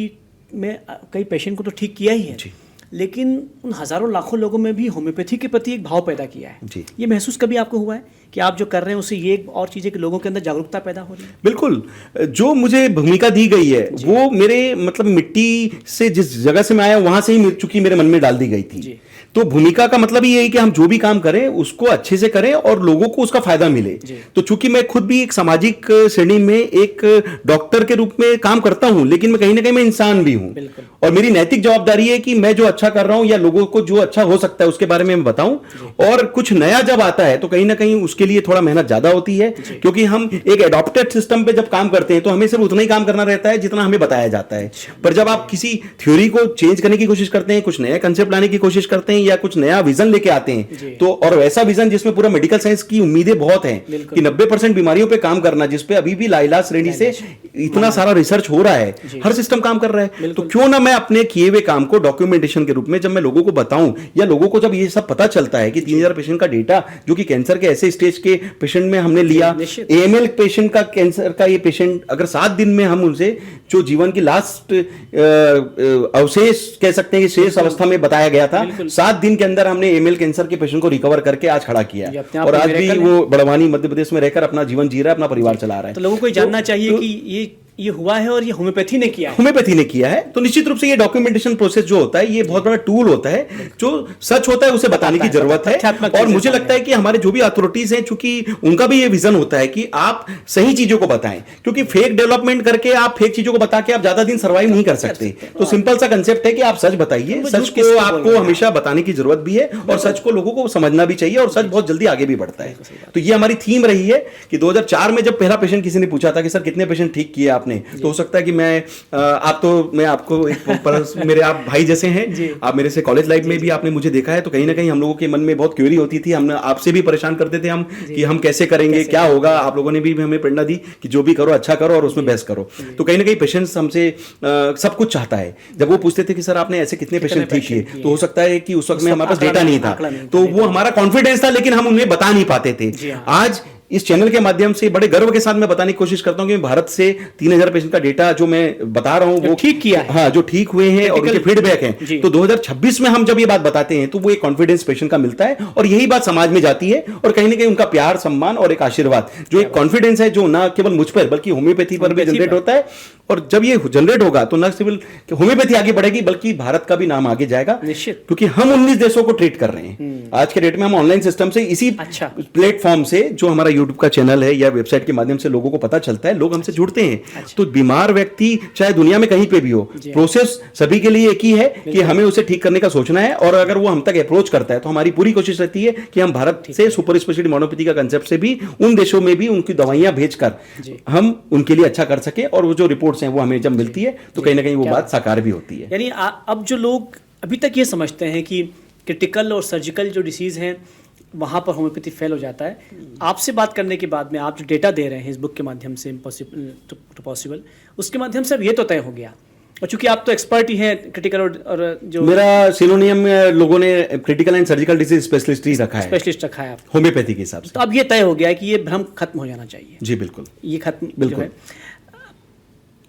में कई पेशेंट को तो ठीक किया ही है लेकिन उन हजारों लाखों लोगों में भी होम्योपैथी के प्रति एक भाव पैदा किया है, ये महसूस कभी आपको हुआ है कि आप जो कर रहे हैं उससे ये एक और चीज़ है कि लोगों के अंदर जागरूकता पैदा हो रही है? बिल्कुल, जो मुझे भूमिका दी गई है वो मेरे मतलब मिट्टी से जिस जगह से मैं आया वहां से ही चूंकि मेरे मन में डाल दी गई थी। तो भूमिका का मतलब ये है कि हम जो भी काम करें उसको अच्छे से करें और लोगों को उसका फायदा मिले। तो चूंकि मैं खुद भी एक सामाजिक श्रेणी में एक डॉक्टर के रूप में काम करता हूं लेकिन मैं कहीं ना कहीं मैं इंसान भी हूं और मेरी नैतिक जवाबदारी है कि मैं जो अच्छा कर रहा हूं या लोगों को जो अच्छा हो सकता है उसके बारे में मैं बताऊं। और कुछ नया जब आता है तो कहीं ना कहीं उसके लिए थोड़ा मेहनत ज्यादा होती है क्योंकि हम एक एडॉप्टेड सिस्टम पे जब काम करते हैं तो हमें सिर्फ उतना ही काम करना रहता है जितना हमें बताया जाता है। पर जब आप किसी थ्योरी को चेंज करने की कोशिश करते हैं, कुछ नया कंसेप्ट लाने की कोशिश करते हैं या कुछ नया विजन लेके आते हैं तो, और वैसा विजन जिसमें पूरा मेडिकल साइंस की उम्मीदें बहुत हैं कि 90% बीमारियों पे काम करना, जिसपे अभी भी लाइलाज श्रेणी से इतना सारा रिसर्च हो रहा है, हर सिस्टम काम कर रहा है, तो क्यों ना मैं अपने किए हुए काम को डॉक्यूमेंटेशन के रूप में जब मैं लोगों को बताऊं या लोगों को जब ये सब पता चलता है कि 3000 पेशेंट का डेटा जो कि कैंसर के ऐसे स्टेज के पेशेंट में हमने लिया, AML पेशेंट का कैंसर का ये पेशेंट अगर 7 दिन में हम उनसे जो जीवन की लास्ट अवशेष कह सकते हैं कि शेष अवस्था में बताया गया था, 7 दिन के अंदर हमने AML कैंसर के पेशेंट को रिकवर करके आज खड़ा किया और आज भी वो बड़वानी मध्य प्रदेश में रहकर अपना जीवन जी रहा है, अपना परिवार चला रहा है। तो लोगों को जानना चाहिए कि ये ये हुआ है और ये होम्योपैथी ने किया है। होम्योपैथी ने किया है, तो निश्चित रूप से ये डॉक्यूमेंटेशन प्रोसेस जो होता है ये बहुत बड़ा टूल होता है, जो सच होता है उसे बताने की जरूरत है। तथ्यात्मक और मुझे चीजें लगता है कि हमारे जो भी अथॉरिटीज हैं, चूंकि उनका भी ये विजन होता है कि आप सही चीजों को बताएं, क्योंकि फेक डेवलपमेंट करके आप फेक चीजों को बता के आप ज्यादा दिन सर्वाइव नहीं कर सकते। तो सिंपल सा कंसेप्ट है कि आप सच बताइए, सच को आपको हमेशा बताने की जरूरत भी है और सच को लोगों को समझना भी चाहिए, और सच बहुत जल्दी आगे भी बढ़ता है। तो ये हमारी थीम रही है कि 2004 में जब पहला पेशेंट किसी ने पूछा था कि सर कितने पेशेंट ठीक किए आपने, तो हो सकता है कि मैं आपको मेरे आप भाई जैसे हैं, आप मेरे से कॉलेज लाइफ में भी आपने मुझे देखा है, तो कहीं ना कहीं हम लोगों के मन में बहुत क्यूरी होती थी, हम आपसे भी परेशान करते थे हम कि हम कैसे करेंगे, क्या होगा। आप लोगों ने भी हमें प्रेरणा दी कि जो भी करो अच्छा करो और उसमें बहस करो। तो कहीं ना कहीं पेशेंट्स हमसे सब कुछ चाहता है। जब वो पूछते थे कि सर आपने ऐसे कितने पेशेंट ठीक किए, तो हो सकता है कि उस वक्त में हमारे पास डेटा नहीं था, तो वो हमारा कॉन्फिडेंस था, लेकिन हम उन्हें बता नहीं पाते थे। आज इस चैनल के माध्यम से बड़े गर्व के साथ मैं बताने की कोशिश करता हूं कि भारत से 3000 पेशेंट का डेटा जो मैं बता रहा हूं वो ठीक किया है, हाँ, जो ठीक हुए हैं और उनके फीडबैक हैं। तो 2026 में हम जब ये बात बताते हैं तो वो एक कॉन्फिडेंस पेशेंट का मिलता है, और यही बात समाज में जाती है, और कहीं ना कहीं उनका प्यार, सम्मान और एक आशीर्वाद, जो एक कॉन्फिडेंस है, जो ना केवल मुझ पर बल्कि होम्योपैथी पर भी जनरेट होता है। और जब ये जनरेट होगा तो न केवल होम्योपैथी आगे बढ़ेगी बल्कि भारत का भी नाम आगे जाएगा, निश्चित, क्योंकि हम 19 देशों को ट्रीट कर रहे हैं आज के डेट में। हम ऑनलाइन सिस्टम से इसी प्लेटफॉर्म से, जो हमारा यूट्यूब का चैनल है या वेबसाइट के माध्यम से लोगों को पता चलता है, लोग हमसे जुड़ते हैं। तो बीमार व्यक्ति चाहे दुनिया में कहीं पे भी हो, प्रोसेस सभी के लिए एक ही है कि हमें उसे ठीक करने का सोचना है, और अगर वो हम तक अप्रोच करता है तो हमारी पूरी कोशिश रहती है कि हम भारत से सुपर स्पेशलिटी मोनोपैथी का कंसेप्ट से भी उन देशों में भी उनकी दवाइयां भेजकर हम उनके लिए अच्छा कर सके, और वो जो रिपोर्ट्स हैं वो हमें जब मिलती है तो कहीं ना कहीं वो बात साकार भी होती है। यानी अब जो लोग अभी तक ये समझते हैं कि क्रिटिकल और सर्जिकल जो डिसीज़ हैं वहाँ पर होम्योपैथी फेल हो जाता है, आपसे बात करने के बाद में आप जो डेटा दे रहे हैं इस बुक के माध्यम से इम्पॉसिबल टू पॉसिबल, उसके माध्यम से अब ये तो तय हो गया, और चूंकि आप तो एक्सपर्ट ही हैं क्रिटिकल और जो मेरा सिनोनियम में लोगों ने critical and surgical disease specialist ही रखा है, स्पेशलिस्ट रखा है होम्योपैथी के हिसाब से। तो अब ये तय हो गया है कि ये भ्रम खत्म हो जाना चाहिए। जी बिल्कुल, ये खत्म जो है।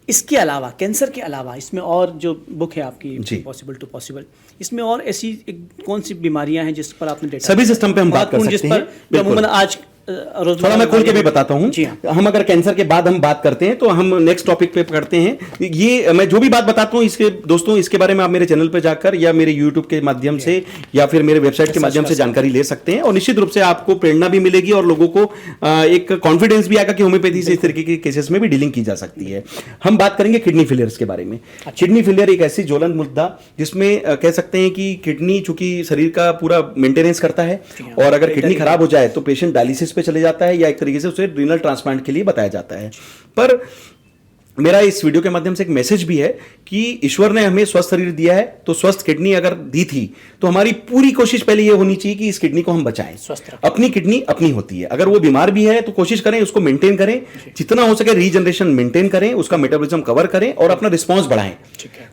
इसके अलावा, कैंसर के अलावा, इसमें और जो बुक है आपकी पॉसिबल टू पॉसिबल, इसमें और ऐसी कौन सी बीमारियां हैं जिस पर आपने डेटा, सभी सिस्टम पे हम बात कर सकते हैं। अमूमन आज थोड़ा मैं खोल के भी बताता हूं। हम अगर कैंसर के बाद हम बात करते हैं तो हम नेक्स्ट टॉपिक पे करते हैं। ये मैं जो भी बात बताता हूं इसके दोस्तों, इसके बारे में आप मेरे चैनल पे जाकर या मेरे यूट्यूब के माध्यम से या फिर मेरे वेबसाइट के माध्यम से जानकारी ले सकते हैं, और निश्चित रूप से आपको प्रेरणा भी मिलेगी और लोगों को एक कॉन्फिडेंस भी आएगा कि होम्योपैथी से इस तरीके के केसेस में भी डीलिंग की जा सकती है। हम बात करेंगे किडनी फेलियर्स के बारे में। किडनी फेलियर एक ऐसी ज्वलंत मुद्दा जिसमें कह सकते हैं कि किडनी चूंकि शरीर का पूरा मेंटेनेंस करता है, और अगर किडनी खराब हो जाए तो पेशेंट डायलिसिस पे चले जाता है या एक तरीके से उसे रीनल ट्रांसप्लांट के लिए बताया जाता है। पर मेरा इस वीडियो के माध्यम से एक मैसेज भी है कि ईश्वर ने हमें स्वस्थ शरीर दिया है, तो स्वस्थ किडनी अगर दी थी तो हमारी पूरी कोशिश पहले ये होनी चाहिए कि इस किडनी को हम बचाएं। अपनी किडनी अपनी होती है, अगर वो बीमार भी है तो कोशिश करें उसको मेंटेन करें, जितना हो सके रीजनरेशन मेंटेन करें, उसका मेटाबॉलिज्म कवर करें और अपना रिस्पॉन्स बढ़ाएं।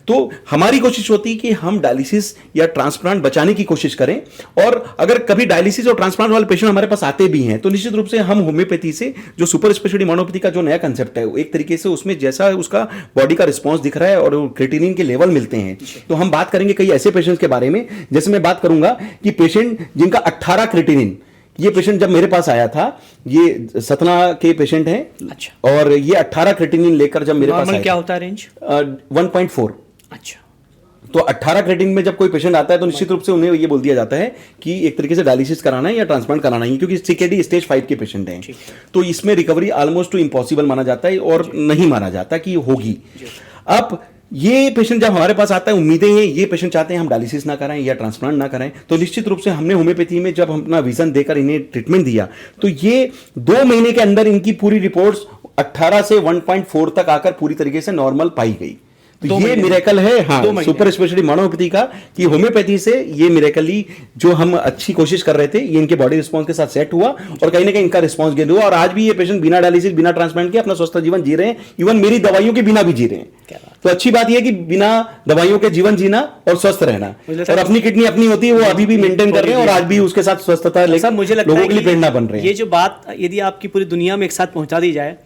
तो हमारी कोशिश होती है कि हम डायलिसिस या ट्रांसप्लांट बचाने की कोशिश करें, और अगर कभी डायलिसिस और ट्रांसप्लांट वाले पेशेंट हमारे पास आते भी हैं तो निश्चित रूप से हम होम्योपैथी से, जो सुपर स्पेशलिटी मोनोपैथी का जो नया कंसेप्ट है, एक तरीके से उसमें जैसा उसका बॉडी का रिस्पांस दिख रहा है और क्रिएटिनिन के लेवल मिलते हैं, तो हम बात करेंगे कई ऐसे पेशेंट्स के बारे में। जैसे मैं बात करूंगा कि पेशेंट जिनका 18 क्रिएटिनिन, ये पेशेंट जब मेरे पास आया था, ये सतना के पेशेंट हैं। अच्छा। और ये 18 क्रिएटिनिन लेकर जब मेरे पास आया, क्या होता है रेंज? 1.4। अच्छा। तो 18 क्रिएटिनिन में जब कोई पेशेंट आता है तो निश्चित रूप से उन्हें ये बोल दिया जाता है कि एक तरीके से डायलिसिस कराना है या ट्रांसप्लांट कराना है, क्योंकि सीकेडी स्टेज 5 के पेशेंट हैं। तो इसमें रिकवरी ऑलमोस्ट टू इम्पॉसिबल माना जाता है और नहीं माना जाता कि होगी। अब ये पेशेंट जब हमारे पास आता है, उम्मीदें हैं, ये पेशेंट चाहते हैं हम डायलिसिस ना कराएं या ट्रांसप्लांट ना कराएं, तो निश्चित रूप से हमने होम्योपैथी में जब हम अपना विजन देकर इन्हें ट्रीटमेंट दिया तो ये 2 महीने के अंदर इनकी पूरी रिपोर्ट्स 18 से 1.4 तक आकर पूरी तरीके से नॉर्मल पाई गई। तो ये मिरेकल है, हाँ, सुपर स्पेशलिटी मोनोपैथी का, कि होम्योपैथी से ये मिरेकली जो हम अच्छी कोशिश कर रहे थे, ये इनके बॉडी रिस्पांस के साथ सेट हुआ और कहीं ना कहीं इनका रिस्पांस गेन हुआ, और आज भी ये पेशेंट बिना डायलिसिस, बिना ट्रांसप्लांट के अपना स्वस्थ जीवन जी रहे हैं, इवन मेरी दवाइयों के बिना भी जी रहे हैं। तो अच्छी बात यह है कि बिना दवाइयों के जीवन जीना और स्वस्थ रहना, और अपनी किडनी अपनी होती है, वो अभी भी मेंटेन कर रहे हैं और आज भी उसके साथ स्वस्थता लेकर मुझे लगता लोगों के लिए प्रेरणा बन रहे हैं। ये जो बात यदि आपकी पूरी दुनिया में एक साथ पहुंचा दी जाए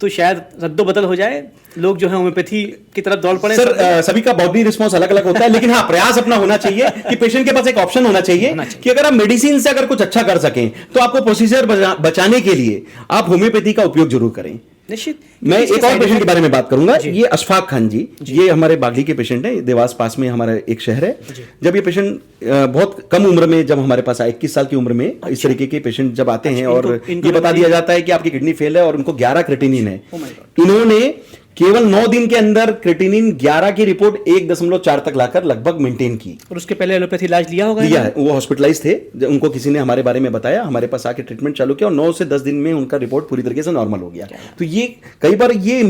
तो शायद रद्दो बदल हो जाए, लोग जो है होम्योपैथी की तरफ दौड़ पड़े। सर, सभी का बॉडी रिस्पांस अलग अलग होता है, लेकिन हाँ, प्रयास अपना होना चाहिए कि पेशेंट के पास एक ऑप्शन होना चाहिए कि अगर आप मेडिसिन से अगर कुछ अच्छा कर सकें तो आपको प्रोसीजर बचाने के लिए आप होम्योपैथी का उपयोग जरूर करें। निश्चित। मैं इसके एक और side पेशेंट के effect- बारे में बात करूंगा। जी। ये अशफाक खान जी, ये हमारे बागली के पेशेंट हैं, देवास पास में हमारा एक शहर है। जब ये पेशेंट बहुत कम उम्र में जब हमारे पास आए, 21 साल की उम्र में इस तरीके के पेशेंट जब आते हैं और इनको ये बता दिया जाता है कि आपकी किडनी फेल है और उनको 11 क्रेटिनिन है। Oh my God। इन्होंने केवल 9 दिन के अंदर क्रेटिनिन 11 की रिपोर्ट 1.4 तक लाकर लगभग मेंटेन की। और उसके पहले एलोपैथी इलाज लिया होगा? लिया है, वो हॉस्पिटलाइज थे, उनको किसी ने हमारे बारे में बताया, हमारे पास आके ट्रीटमेंट चालू किया और 9 से 10 दिन में उनका रिपोर्ट पूरी तरीके से नॉर्मल हो गया। तो ये कई बार ये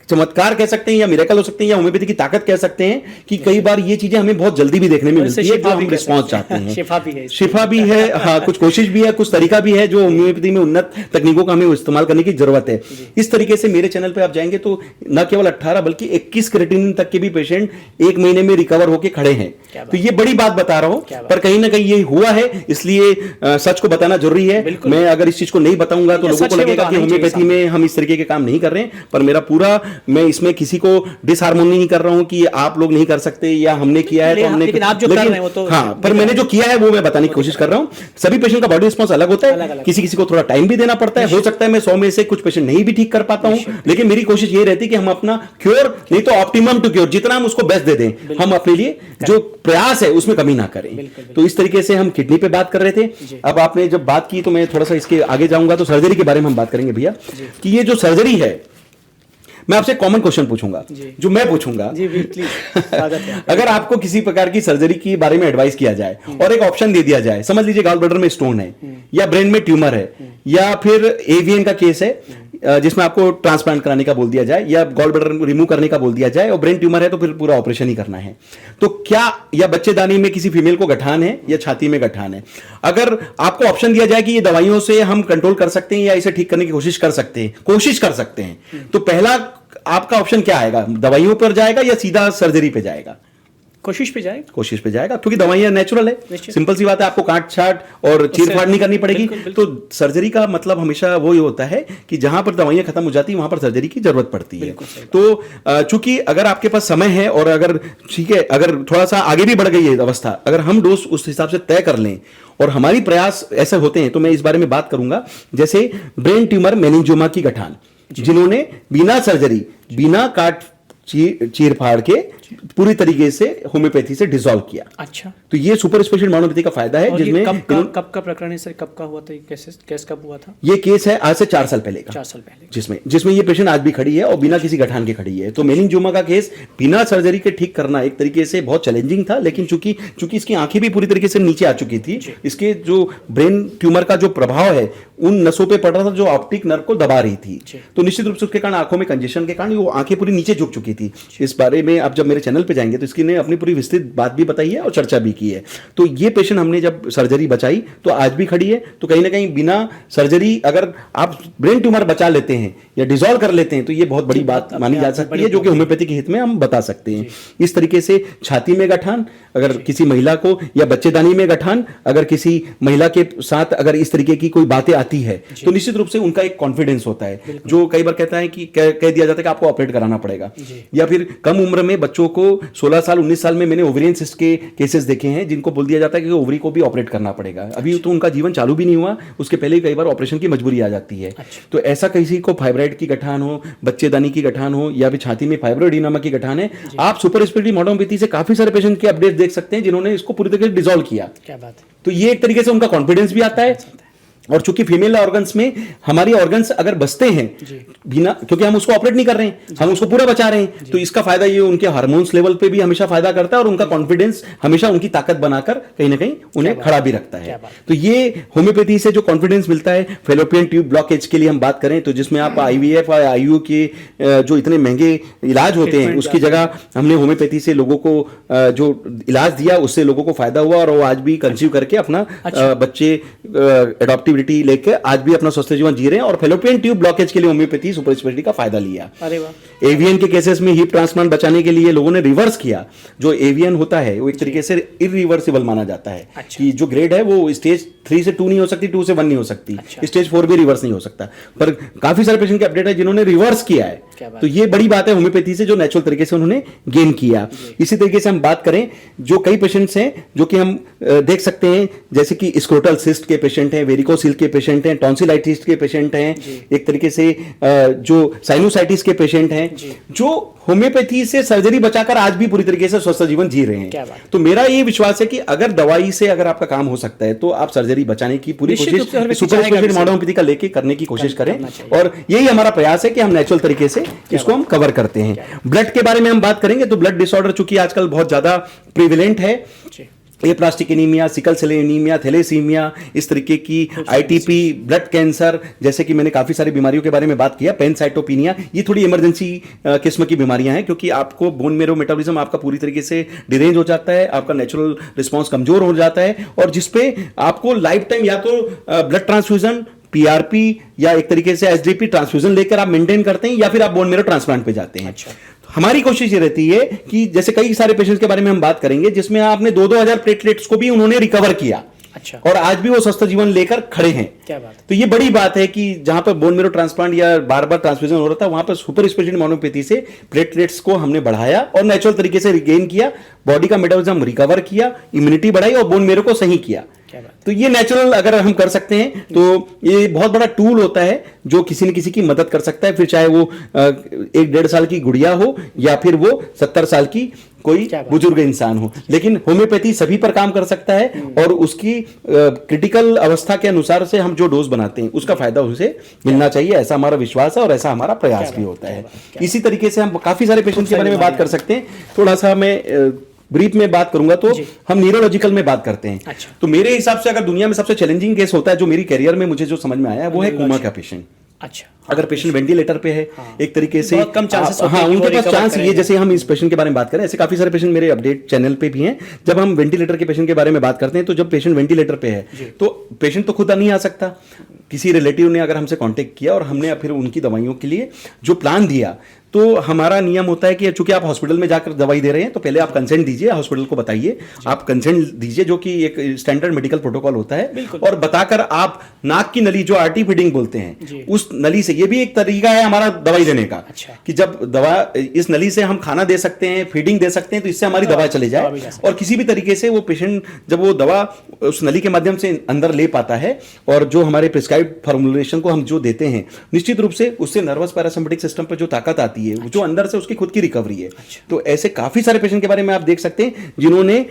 चमत्कार कह सकते हैं या मिरेकल हो सकते हैं या होम्योपैथी की ताकत कह सकते हैं कि कई बार ये चीजें हमें बहुत जल्दी भी देखने में मिलती है, जो हम रिस्पॉन्स चाहते हैं। शिफा भी है, शिफा भी है, हाँ, कुछ कोशिश भी है, कुछ तरीका भी है जो होम्योपैथी में उन्नत तकनीकों का हमें इस्तेमाल करने की जरूरत है। इस तरीके से मेरे चैनल पे आप जाएंगे तो न केवल 18 बल्कि 21 क्रेटिनिन तक के भी पेशेंट 1 महीने में रिकवर होके खड़े हैं। तो ये बड़ी बात बता रहा हूं, पर कहीं ना कहीं ये हुआ है, इसलिए सच को बताना जरूरी है। मैं अगर इस चीज को नहीं बताऊंगा तो लोगों को लगेगा कि होम्योपैथी में हम इस तरीके के काम नहीं कर रहे हैं। पर मेरा पूरा, मैं इसमें किसी को डिसहार्मोनी नहीं कर रहा हूं कि आप लोग नहीं कर सकते या हमने किया है तो हमने, लेकिन आप जो कर रहे हैं वो तो, हाँ, पर मैंने जो किया है वो मैं बताने की कोशिश कर रहा हूं। सभी पेशेंट का बॉडी रिस्पॉन्स अलग होता है, किसी किसी को थोड़ा टाइम भी देना पड़ता है। हो सकता है मैं 100 में से कुछ पेशेंट नहीं भी ठीक कर पाता हूं, लेकिन मेरी कोशिश ये रहती है कि हम अपना क्योर नहीं तो ऑप्टिमम टू क्योर, जितना हम उसको बेस्ट दे दें, हम अपने लिए जो प्रयास है उसमें कमी ना करें। तो इस तरीके से हम किडनी पे बात कर रहे थे। अब आपने जब बात की तो मैं थोड़ा सा इसके आगे जाऊंगा, तो सर्जरी के बारे में हम बात करेंगे भैया, कि ये जो सर्जरी है, मैं आपसे कॉमन क्वेश्चन पूछूंगा जो मैं पूछूंगा। अगर आपको किसी प्रकार की सर्जरी के बारे में एडवाइस किया जाए और एक ऑप्शन दे दिया जाए, समझ लीजिए गॉल ब्लैडर में स्टोन है या ब्रेन में ट्यूमर है या फिर एवीएन का केस है जिसमें आपको ट्रांसप्लांट कराने का बोल दिया जाए या गॉल ब्लैडर रिमूव करने का बोल दिया जाए और ब्रेन ट्यूमर है तो फिर पूरा ऑपरेशन ही करना है, तो क्या, या बच्चेदानी में किसी फीमेल को गठान है या छाती में गठान है, अगर आपको ऑप्शन दिया जाए कि ये दवाइयों से हम कंट्रोल कर सकते हैं या इसे ठीक करने की कोशिश कर सकते हैं, तो पहला आपका ऑप्शन क्या आएगा? दवाइयों पर जाएगा या सीधा सर्जरी पे जाएगा? कोशिश पे जाएगा, क्योंकि दवाइयां नेचुरल है, सिंपल सी बात है, आपको काट छाट और चीर-फाड़ नहीं करनी पड़ेगी। तो सर्जरी का मतलब हमेशा वो ही होता है कि जहां पर दवाइयां खत्म हो जाती है वहां पर सर्जरी की जरूरत पड़ती है। तो चूंकि अगर आपके पास समय है और अगर ठीक है, अगर थोड़ा सा आगे भी बढ़ गई है अवस्था, अगर हम डोज उस हिसाब से तय कर लें और हमारी प्रयास ऐसे होते हैं, तो मैं इस बारे में बात करूंगा। जैसे ब्रेन ट्यूमर, मेनिंजियोमा की गठान, जिन्होंने बिना सर्जरी, बिना काट चीर फाड़ के पूरी तरीके से होम्योपैथी से डिसॉल्व किया। अच्छा, तो ये सुपर स्पेशल होम्योपैथी का फायदा है, जिसमें कब का प्रकरण है सर? कब का हुआ था? केस कब हुआ था? ये केस है आज से 4 साल पहले का, 4 साल पहले, जिसमें ये पेशेंट आज भी खड़ी है और बिना किसी गठान के खड़ी है। तो मेनिंजियोमा का केस बिना सर्जरी के ठीक करना एक तरीके से बहुत चैलेंजिंग था, लेकिन चूंकि इसकी आंखें भी पूरी तरीके से नीचे आ चुकी थी, इसके जो ब्रेन ट्यूमर का जो प्रभाव है उन नसों पे पड़ रहा था जो ऑप्टिक नर्व को दबा रही थी, तो निश्चित रूप से उसके कारण आंखों में कंजेशन के कारण वो आंखें पूरी नीचे झुक चुकी थी। इस बारे में आप जब मेरे चैनल पे जाएंगे तो इसकी ने अपनी पूरी विस्तृत बात भी बताई है और चर्चा भी की है। तो ये पेशेंट हमने जब सर्जरी बचाई तो आज भी खड़ी है। तो कहीं ना कहीं बिना सर्जरी अगर आप ब्रेन ट्यूमर बचा लेते हैं या डिसॉल्व कर लेते हैं तो ये बहुत बड़ी बात मानी जा सकती है, जो कि होम्योपैथी के हित में हम बता सकते हैं। इस तरीके से छाती में गठान, अगर किसी महिला को, या बच्चेदानी में गठान, अगर किसी महिला के साथ अगर इस तरीके की कोई बातें आती है तो निश्चित रूप से उनका एक कॉन्फिडेंस होता है, जो कई बार कहता है कि कह दिया जाता है कि आपको ऑपरेट कराना पड़ेगा। या फिर कम उम्र में बच्चों को 16 साल 19 साल में मैंने ओवेरियन सिस्ट के केसेस देखे हैं जिनको बोल दिया जाता है कि ओवरी को भी ऑपरेट करना पड़ेगा। अभी तो उनका जीवन चालू भी नहीं हुआ, उसके पहले ही कई बार ऑपरेशन की मजबूरी आ जाती है। तो ऐसा किसी को फाइब्राइड की गठान हो, बच्चेदानी की गठान हो या फिर छाती में फाइब्रोएडिनोमा की गठान है, आप सुपर स्पेशलिटी मॉडर्न होम्योपैथी से काफी सारे पेशेंट के अपडेट देख सकते हैं जिन्होंने इसको पूरी तरीके से डिसॉल्व किया। क्या बात है। तो ये एक तरीके से उनका कॉन्फिडेंस भी आता है। और चूंकि फीमेल ऑर्गन्स में हमारी ऑर्गन्स अगर बचते हैं बिना, क्योंकि हम उसको ऑपरेट नहीं कर रहे हैं, हम उसको पूरा बचा रहे हैं, तो इसका फायदा ये उनके हार्मोन्स लेवल पे भी हमेशा फायदा करता है और उनका कॉन्फिडेंस हमेशा उनकी ताकत बनाकर कहीं ना कहीं उन्हें खड़ा भी रखता है। तो ये होम्योपैथी से जो कॉन्फिडेंस मिलता है। फेलोपियन ट्यूब ब्लॉकेज के लिए हम बात करें तो जिसमें आप IVF और IUI के जो इतने महंगे इलाज होते हैं उसकी जगह हमने होम्योपैथी से लोगों को जो इलाज दिया उससे लोगों को फायदा हुआ और वो आज भी कंसीव करके अपना बच्चे एडॉप्टिविटी लेके आज भी अपना स्वस्थ जीवन जी रहे हैं। और फेलोपियन ट्यूब ब्लॉकेज के लिए होम्योपैथी सुपर स्पेशलिटी का फायदा लिया। अरे वाह। एवियन के केसेस में हिप ट्रांसप्लांट बचाने के लिए लोगों ने रिवर्स किया। जो एवियन होता है वो एक तरीके से इरिवर्सिबल माना जाता है। कि जो ग्रेड है वो स्टेज 3 से 2 नहीं हो सकती, 2 से 1 नहीं हो सकती, स्टेज 4 भी रिवर्स नहीं हो सकता। पर काफी सारे पेशेंट के अपडेट है जिन्होंने रिवर्स किया है क्या बात तो ये बड़ी बात है होम्योपैथी से जो नेचुरल तरीके से उन्होंने गेन किया। इसी तरीके से हम बात करें जो कई पेशेंट्स हैं जो कि हम देख सकते हैं, जैसे कि स्क्रोटल सिस्ट के पेशेंट हैं, वेरिकोसिल के पेशेंट हैं, टॉन्सिलाइटिस के पेशेंट हैं, एक तरीके से जो साइनोसाइटिस के पेशेंट हैं, जो होम्योपैथी से सर्जरी बचाकर आज भी पूरी तरीके से स्वस्थ जीवन जी रहे हैं। तो मेरा ये विश्वास है कि अगर दवाई से अगर आपका काम हो सकता है तो आप सर्जरी बचाने की पूरी कोशिश सुपर स्पेशलिटी मॉडर्न होम्योपैथी का लेके करने की कोशिश करें, और यही हमारा प्रयास है कि हम नेचुरल तरीके से इसको हम कवर करते हैं। ब्लड के बारे में हम बात करेंगे तो ब्लड डिसऑर्डर चूंकि आजकल बहुत ज्यादा प्रिविलेंट है, aplastic anaemia, sickle cell anaemia, thalassaemia, इस तरीके की आईटीपी, ब्लड कैंसर, जैसे कि मैंने काफी सारी बीमारियों के बारे में बात किया, पैनसाइटोपिनिया, ये थोड़ी इमरजेंसी किस्म की बीमारियां हैं क्योंकि आपको बोन मेरो मेटाबॉलिज्म आपका पूरी तरीके से डिरेंज हो जाता है, आपका नेचुरल रिस्पॉन्स कमजोर हो जाता है, और जिसपे आपको लाइफ टाइम या तो ब्लड ट्रांसफ्यूजन, पीआरपी या एक तरीके से एसडीपी ट्रांसफ्यूजन लेकर आप मेंटेन करते हैं, या फिर आप बोन मेरो ट्रांसप्लांट पे जाते हैं। अच्छा। हमारी कोशिश ये रहती है कि जैसे कई सारे पेशेंट्स के बारे में हम बात करेंगे जिसमें आपने 2-2000 प्लेटलेट्स को भी उन्होंने रिकवर किया। अच्छा। और आज भी वो स्वस्थ जीवन लेकर खड़े हैं। क्या बात। तो ये बड़ी बात है कि जहां पर बोन मेरो ट्रांसप्लांट या बार बार ट्रांसफ्यूजन हो रहा था वहां पर सुपर स्पेशलिटी होम्योपैथी से प्लेटलेट्स को हमने बढ़ाया और नेचुरल तरीके से रिगेन किया, बॉडी का मेटाबॉलिज्म रिकवर किया, इम्यूनिटी बढ़ाई और बोन मेरो को सही किया। तो ये नेचुरल अगर हम कर सकते हैं तो ये बहुत बड़ा टूल होता है जो किसी न किसी की मदद कर सकता है, फिर चाहे वो 1-1.5 साल की गुड़िया हो या फिर वो 70 साल की कोई बुजुर्ग इंसान हो, लेकिन होम्योपैथी सभी पर काम कर सकता है और उसकी क्रिटिकल अवस्था के अनुसार से हम जो डोज बनाते हैं उसका फायदा उसे मिलना चाहिए, ऐसा हमारा विश्वास है और ऐसा हमारा प्रयास भी होता है। इसी तरीके से हम काफी सारे पेशेंट्स के बारे में बात कर सकते हैं। थोड़ा सा मैं ब्रीफ में बात करूंगा तो हम न्यूरोलॉजिकल में बात करते हैं। अच्छा। तो मेरे हिसाब से अगर दुनिया में सबसे चैलेंजिंग केस होता है जो मेरी कैरियर में मुझे जो समझ में आया है वो है कोमा का पेशेंट। अच्छा। अगर पेशेंट वेंटिलेटर पे है, एक तरीके से बहुत कम चांसेस होते हैं, उनके पास चांस ये, जैसे हम इस पेशेंट के बारे में बात करें, ऐसे काफी सारे पेशेंट मेरे अपडेट चैनल पे भी हैं। जब हम वेंटिलेटर के पेशेंट के बारे में बात करते हैं तो जब पेशेंट वेंटिलेटर पे है तो पेशेंट तो खुद नहीं आ सकता, किसी रिलेटिव ने अगर हमसे कांटेक्ट किया और हमने फिर उनकी दवाइयों के लिए जो प्लान दिया, तो हमारा नियम होता है कि चूंकि आप हॉस्पिटल में जाकर दवाई दे रहे हैं तो पहले आप कंसेंट दीजिए, हॉस्पिटल को बताइए, आप कंसेंट दीजिए जो कि एक स्टैंडर्ड मेडिकल प्रोटोकॉल होता है, और बताकर आप नाक की नली जो आरटी फीडिंग बोलते हैं उस नली से, ये भी एक तरीका है हमारा दवाई देने का। अच्छा। कि जब दवा इस नली से हम खाना दे सकते हैं, फीडिंग दे सकते हैं, तो इससे हमारी दवा चले जाए, और किसी भी तरीके से वो पेशेंट जब वो दवा उस नली के माध्यम से अंदर ले पाता है और जो हमारे प्रिस्क्राइब फॉर्मुलेशन को हम जो देते हैं, निश्चित रूप से उससे नर्वस पैरासिम्पैथिक सिस्टम पर जो ताकत आती है जो अंदर से उसकी खुद की रिकवरी है। अच्छा। तो ऐसे काफी सारे पेशेंट के बारे में आप देख सकते हैं जिन्होंने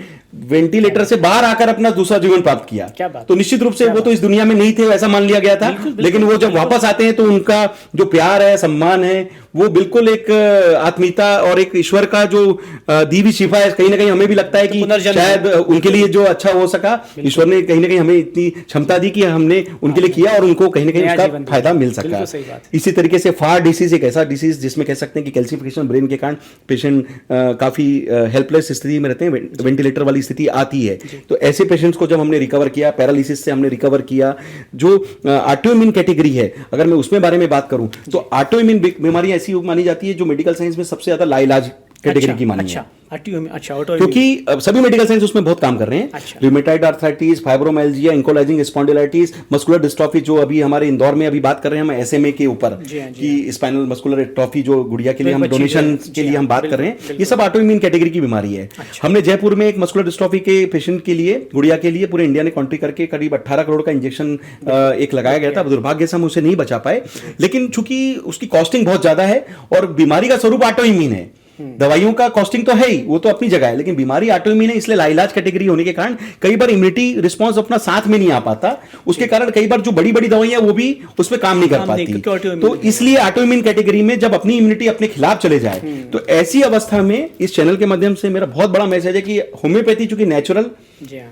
वेंटिलेटर से बाहर आकर अपना दूसरा जीवन प्राप्त किया। तो निश्चित रूप से वो तो इस दुनिया में नहीं थे ऐसा मान लिया गया था, लेकिन वो जब वापस आते हैं तो उनका जो प्यार है, सम्मान है, वो बिल्कुल एक आत्मीयता और एक ईश्वर का जो दी हुई शिफा है। कहीं ना कहीं हमें भी लगता है कि शायद उनके लिए जो अच्छा हो सका, ईश्वर ने कहीं ना कहीं हमें इतनी क्षमता दी कि हमने उनके लिए किया और उनको कहीं ना कहीं उसका फायदा मिल सका। इसी तरीके से फार डिसीज एक ऐसा डिसीज जिसमें कह सकते हैं कि कैल्सिफिकेशन ब्रेन के कारण पेशेंट काफी हेल्पलेस स्थिति में रहते हैं, वेंटिलेटर वाली स्थिति आती है। तो ऐसे पेशेंट्स को जब हमने रिकवर किया, पैरालिसिस से हमने रिकवर किया, जो ऑटोइम्यून कैटेगरी है अगर मैं उसमें बारे में बात करूं तो ऑटोइम्यून बीमारी ऐसी मानी जाती है जो मेडिकल साइंस में सबसे ज्यादा लाइलाज कैटेगरी की मानी है। क्योंकि सभी मेडिकल साइंस उसमें बहुत काम कर रहे हैं। Rheumatoid arthritis, fibromyalgia, ankylosing spondylitis, muscular dystrophy जो अभी हमारे इंदौर में अभी बात कर रहे हैं हम एसएमए के ऊपर कि स्पाइनल मस्कुलर एट्रोफी जो गुड़िया के लिए हम डोनेशन के लिए हम बात कर रहे हैं, ये सब ऑटोइम्यून कैटेगरी की बीमारी है। हमने जयपुर में एक मस्कुलर डिस्ट्रॉफी के पेशेंट के लिए, गुड़िया के लिए पूरे इंडिया ने कॉन्ट्री करके करीब 18 करोड़ का इंजेक्शन एक लगाया गया था। दुर्भाग्य से हम उसे नहीं बचा पाए, लेकिन चूंकि उसकी कॉस्टिंग बहुत ज्यादा है और बीमारी का स्वरूप ऑटोइम्यून है, दवाइयों का कॉस्टिंग तो है ही, वो तो अपनी जगह है, लेकिन बीमारी ऑटोइम्यून है, इसलिए लाइलाज कैटेगरी होने के कारण कई बार इम्यूनिटी रिस्पांस अपना साथ में नहीं आ पाता। उसके कारण कई बार जो बड़ी बड़ी दवाइयां वो भी उसमें काम नहीं कर पाती। तो इसलिए ऑटोइम्यून कैटेगरी में जब अपनी इम्यूनिटी अपने खिलाफ चले जाए, तो ऐसी अवस्था में इस चैनल के माध्यम से मेरा बहुत बड़ा मैसेज है कि होम्योपैथी चूंकि नेचुरल,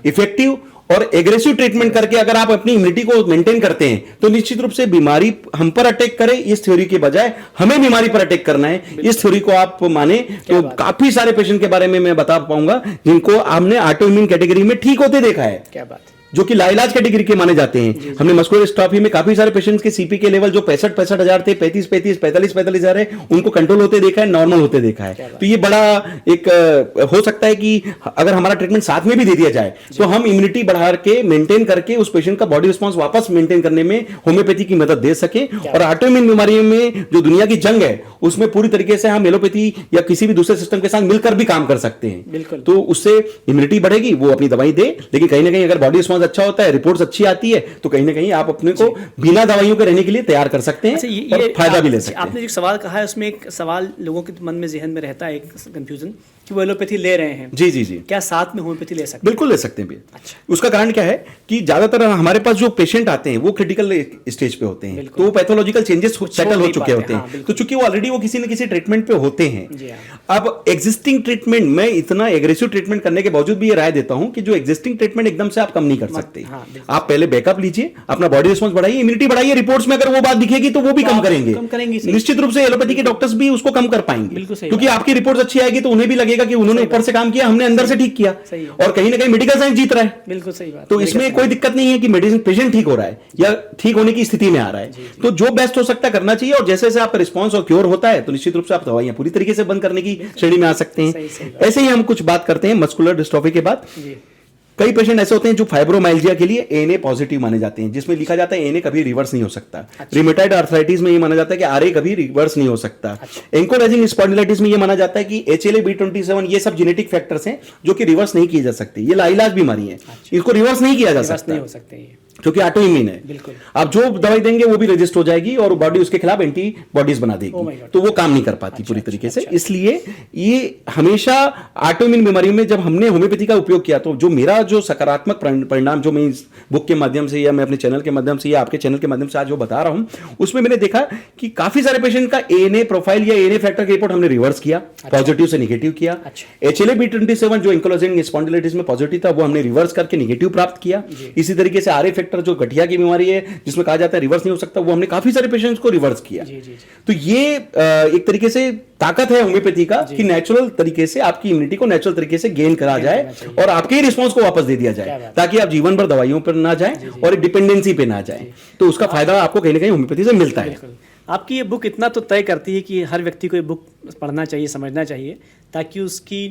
इफेक्टिव और एग्रेसिव ट्रीटमेंट करके अगर आप अपनी इम्यूनिटी को मेंटेन करते हैं तो निश्चित रूप से बीमारी हम पर अटैक करे इस थ्योरी के बजाय हमें बीमारी पर अटैक करना है, इस थ्योरी को आप माने तो काफी सारे पेशेंट के बारे में मैं बता पाऊंगा जिनको हमने ऑटोइम्यून कैटेगरी में ठीक होते देखा है। क्या बात, जो कि लाइलाज कैटेगरी के माने जाते हैं। हमने मस्कुलर डिस्ट्रॉफी में काफी सारे पेशेंट्स के सीपी के लेवल जो 65,000 थे, 45,000 है, उनको कंट्रोल होते देखा है, नॉर्मल होते देखा है। तो ये बड़ा एक हो सकता है कि अगर हमारा ट्रीटमेंट साथ में भी दे दिया जाए तो हम इम्यूनिटी बढ़ा के मेंटेन करके उस पेशेंट का बॉडी रिस्पॉन्स वापस मेंटेन करने में होम्योपैथी की मदद दे सके। और ऑटोइम्यून बीमारियों में जो दुनिया की जंग है उसमें पूरी तरीके से हम एलोपैथी या किसी भी दूसरे सिस्टम के साथ मिलकर भी काम कर सकते हैं। बिल्कुल। तो उससे इम्यूनिटी बढ़ेगी, वो अपनी दवाई दे, लेकिन कहीं ना कहीं अगर बॉडी रिस्पॉन्स अच्छा होता है, रिपोर्ट्स अच्छी आती है, तो कहीं ना कहीं आप अपने को बिना दवाइयों के रहने के लिए तैयार कर सकते हैं। अच्छा, और फायदा भी ले सकते हैं। आपने जो सवाल कहा है उसमें एक सवाल लोगों के मन में जहन में रहता है, एक कंफ्यूजन कि वो एलोपैथी ले रहे हैं, जी जी जी, क्या साथ में होम्योपैथी ले सकते हैं? बिल्कुल ले सकते हैं भी। अच्छा। उसका कारण क्या है कि ज्यादातर हमारे पास जो पेशेंट आते हैं वो क्रिटिकल स्टेज पे होते हैं, तो पैथोलॉजिकल चेंजेस सेटल हो चुके होते हैं, तो चूंकि वो ऑलरेडी वो किसी न किसी ट्रीटमेंट पे होते हैं। अब एग्जिस्टिंग ट्रीटमेंट में इतना एग्रेसिव ट्रीटमेंट करने के बावजूद भी ये राय देता हूं कि जो एग्जिस्टिंग ट्रीटमेंट एकदम से आप कम नहीं कर सकते। आप पहले बैकअप लीजिए, अपना बॉडी रिस्पॉन्स बढ़ाइए, इम्यूनिटी बढ़ाइए, रिपोर्ट्स में अगर वो बात दिखेगी तो वो भी कम करेंगे। निश्चित रूप से एलोपैथी के डॉक्टर्स भी उसको कम कर पाएंगे, क्योंकि आपकी रिपोर्ट्स अच्छी आएगी तो उन्हें भी लगेगा कि उन्होंने ऊपर से काम किया, हमने अंदर से ठीक किया, और कहीं ना कहीं मेडिकल साइंस जीत रहा है। बिल्कुल सही बात। तो इसमें कोई दिक्कत नहीं है कि मेडिसिन पेशेंट ठीक हो रहा है या ठीक होने की स्थिति में आ रहा है, तो जो बेस्ट हो सकता है करना चाहिए, और जैसे जैसे आपका रिस्पॉन्स और क्योर होता है तो निश्चित रूप से आप दवाइयां पूरी तरीके से बंद करने की श्रेणी में आ सकते हैं। ऐसे ही हम कुछ बात करते हैं मस्कुलर डिस्ट्रॉफी के बाद। कई पेशेंट ऐसे होते हैं जो फाइब्रोमाइल्जिया के लिए एएनए पॉजिटिव माने जाते हैं, जिसमें लिखा जाता है एएनए कभी रिवर्स नहीं हो सकता। अच्छा। रिमेटॉइड आर्थराइटिस में ये माना जाता है कि आरए कभी रिवर्स नहीं हो सकता। अच्छा। एंकोलाइजिंग स्पॉन्डिलाइटिस में ये माना जाता है कि एचएलए बी27 ये सब जेनेटिक फैक्टर्स हैं जो कि रिवर्स नहीं किए जा सकते, ये लाइलाज बीमारी है। अच्छा। इसको रिवर्स नहीं किया जा सकता क्योंकि ऑटो इम्यून है। आप जो दवाई देंगे वो भी रजिस्ट हो जाएगी और बॉडी उसके खिलाफ एंटीबॉडीज बना देगी, तो वो काम नहीं कर पाती पूरी तरीके से। इसलिए ये हमेशा ऑटो इम्यून बीमारी में जब हमने होम्योपैथी का उपयोग किया तो जो मेरा जो सकारात्मक परिणाम जो मैं इस बुक के माध्यम से या मैं अपने चैनल के माध्यम से या आपके चैनल के माध्यम से आज जो बता रहा हूं, उसमें मैंने देखा कि काफी सारे पेशेंट का एएनए प्रोफाइल या एएनए फैक्टर की रिपोर्ट हमने रिवर्स किया, पॉजिटिव से नेगेटिव किया। एचएलए बी27 जो एंकोलाइजिंग स्पॉन्डिलाइटिस में पॉजिटिव था वो हमने रिवर्स करके नेगेटिव प्राप्त किया। इसी तरीके से आरए फैक्टर जो गठिया की बीमारी है जिसमें कहा जाता है रिवर्स नहीं हो सकता, वो हमने काफी सारे पेशेंट्स को रिवर्स किया। तो ये एक तरीके से ताकत है होम्योपैथी का कि नेचुरल तरीके से आपकी इम्यूनिटी को नेचुरल तरीके से गेन करा जाए और आपके ही रिस्पॉन्स को वापस दे दिया जाए, ताकि आप जीवन भर दवाइयों पर ना जाएं और डिपेंडेंसी पे ना जाएं। तो उसका फायदा आपको कहीं ना कहीं होम्योपैथी से मिलता है। आपकी ये बुक इतना तो तय करती है कि हर व्यक्ति को ये बुक पढ़ना चाहिए, समझना चाहिए, ताकि उसकी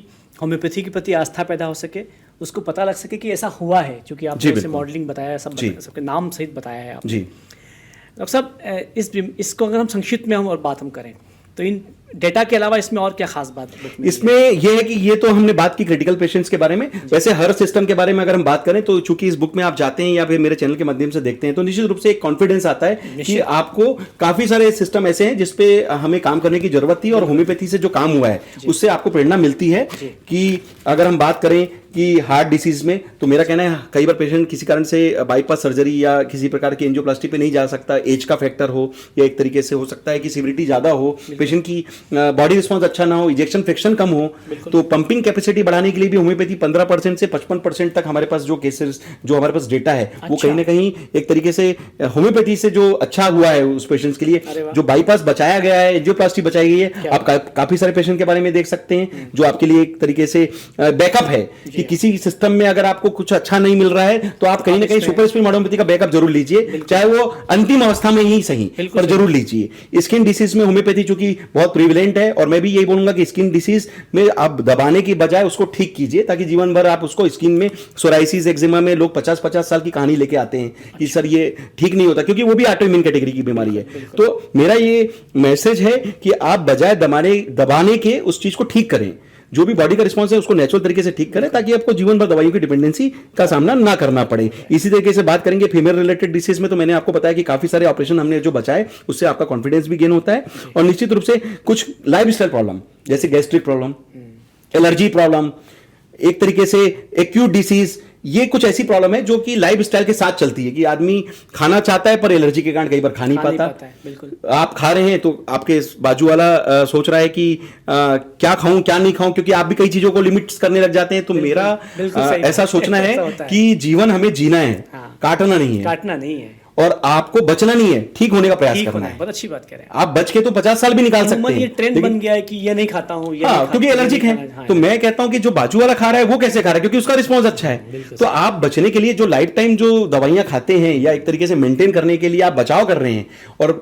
होम्योपैथी के प्रति आस्था पैदा हो सके, उसको पता लग सके कि ऐसा हुआ है, क्योंकि आपने जैसे मॉडलिंग बताया, सबके नाम सहित बताया है आपने। डॉक्टर साहब, इसको अगर हम संक्षिप्त में और बात हम करें तो इन डेटा के अलावा इसमें और क्या खास बात? इसमें यह है कि ये तो हमने बात की क्रिटिकल पेशेंट्स के बारे में, वैसे हर सिस्टम के बारे में अगर हम बात करें तो चूंकि इस बुक में आप जाते हैं या फिर मेरे चैनल के माध्यम से देखते हैं तो निश्चित रूप से एक कॉन्फिडेंस आता है कि आपको काफी सारे सिस्टम ऐसे हैं जिसपे हमें काम करने की जरूरत थी और होम्योपैथी से जो काम हुआ है उससे आपको प्रेरणा मिलती है। कि अगर हम बात करें कि हार्ट डिसीज में, तो मेरा कहना है कई बार पेशेंट किसी कारण से बाईपास सर्जरी या किसी प्रकार की एंजियोप्लास्टी पे नहीं जा सकता, एज का फैक्टर हो या एक तरीके से हो सकता है कि सीवियरिटी ज्यादा हो, पेशेंट की बॉडी रिस्पॉन्स अच्छा ना हो, इजेक्शन फ्रिक्शन कम हो, तो पंपिंग कैपेसिटी बढ़ाने के लिए भी होम्योपैथी 15% से 55% तक हमारे पास जो केसेस जो हमारे पास डेटा है वो कहीं ना कहीं एक तरीके से होम्योपैथी से जो अच्छा हुआ है उस पेशेंट्स के लिए, जो बाईपास बचाया गया है, एंजियोप्लास्टी बचाई गई है। आप काफी सारे पेशेंट के बारे में देख सकते हैं जो आपके लिए एक तरीके से बैकअप है कि किसी सिस्टम में अगर आपको कुछ अच्छा नहीं मिल रहा है तो आप कहीं ना कहीं सुपर स्पेशलिटी होम्योपैथी का बैकअप जरूर लीजिए, चाहे वो अंतिम अवस्था में ही सही, पर जरूर लीजिए। स्किन डिसीज में होम्योपैथी चूंकि बहुत प्रिविलेंट है, और मैं भी यही बोलूंगा कि स्किन डिसीज में आप दबाने की बजाय उसको ठीक कीजिए, ताकि जीवन भर आप उसको स्किन में सोराइसिस एक्जिमा में लोग 50-50 साल की कहानी लेके आते हैं कि सर ये ठीक नहीं होता, क्योंकि वो भी ऑटो इम्यून कैटेगरी की बीमारी है। तो मेरा ये मैसेज है कि आप बजाय दबाने के उस चीज को ठीक करें, जो भी बॉडी का रिस्पॉन्स है उसको नेचुरल तरीके से ठीक करें, ताकि आपको जीवन भर दवाइयों की डिपेंडेंसी का सामना ना करना पड़े। इसी तरीके से बात करेंगे फीमेल रिलेटेड डिसीज में, तो मैंने आपको बताया कि काफी सारे ऑपरेशन हमने जो बचाए उससे आपका कॉन्फिडेंस भी गेन होता है, और निश्चित रूप से कुछ लाइफस्टाइल प्रॉब्लम जैसे गैस्ट्रिक प्रॉब्लम, एलर्जी प्रॉब्लम, एक तरीके से एक्यूट डिसीज, ये कुछ ऐसी प्रॉब्लम है जो कि लाइफ स्टाइल के साथ चलती है कि आदमी खाना चाहता है पर एलर्जी के कारण कई बार खा नहीं पाता। बिल्कुल। आप खा रहे हैं तो आपके बाजू वाला सोच रहा है कि क्या खाऊं क्या नहीं खाऊं, क्योंकि आप भी कई चीजों को लिमिट्स करने लग जाते हैं। तो मेरा ऐसा सोचना है कि जीवन हमें जीना है, काटना नहीं है और आपको बचना नहीं है, ठीक होने का प्रयास करना है। बहुत अच्छी बात कह रहे हैं आप। बच के तो 50 साल भी निकाल सकते हैं। ये ट्रेंड बन गया है कि ये नहीं खाता हूं, क्योंकि एलर्जिक है। तो मैं कहता हूं कि जो बाजू वाला खा रहा है वो कैसे खा रहा है, क्योंकि उसका रिस्पॉन्स अच्छा है। तो आप बचने के लिए जो लाइफ टाइम जो दवाइयां खाते हैं या एक तरीके से मेंटेन करने के लिए आप बचाव कर रहे हैं, और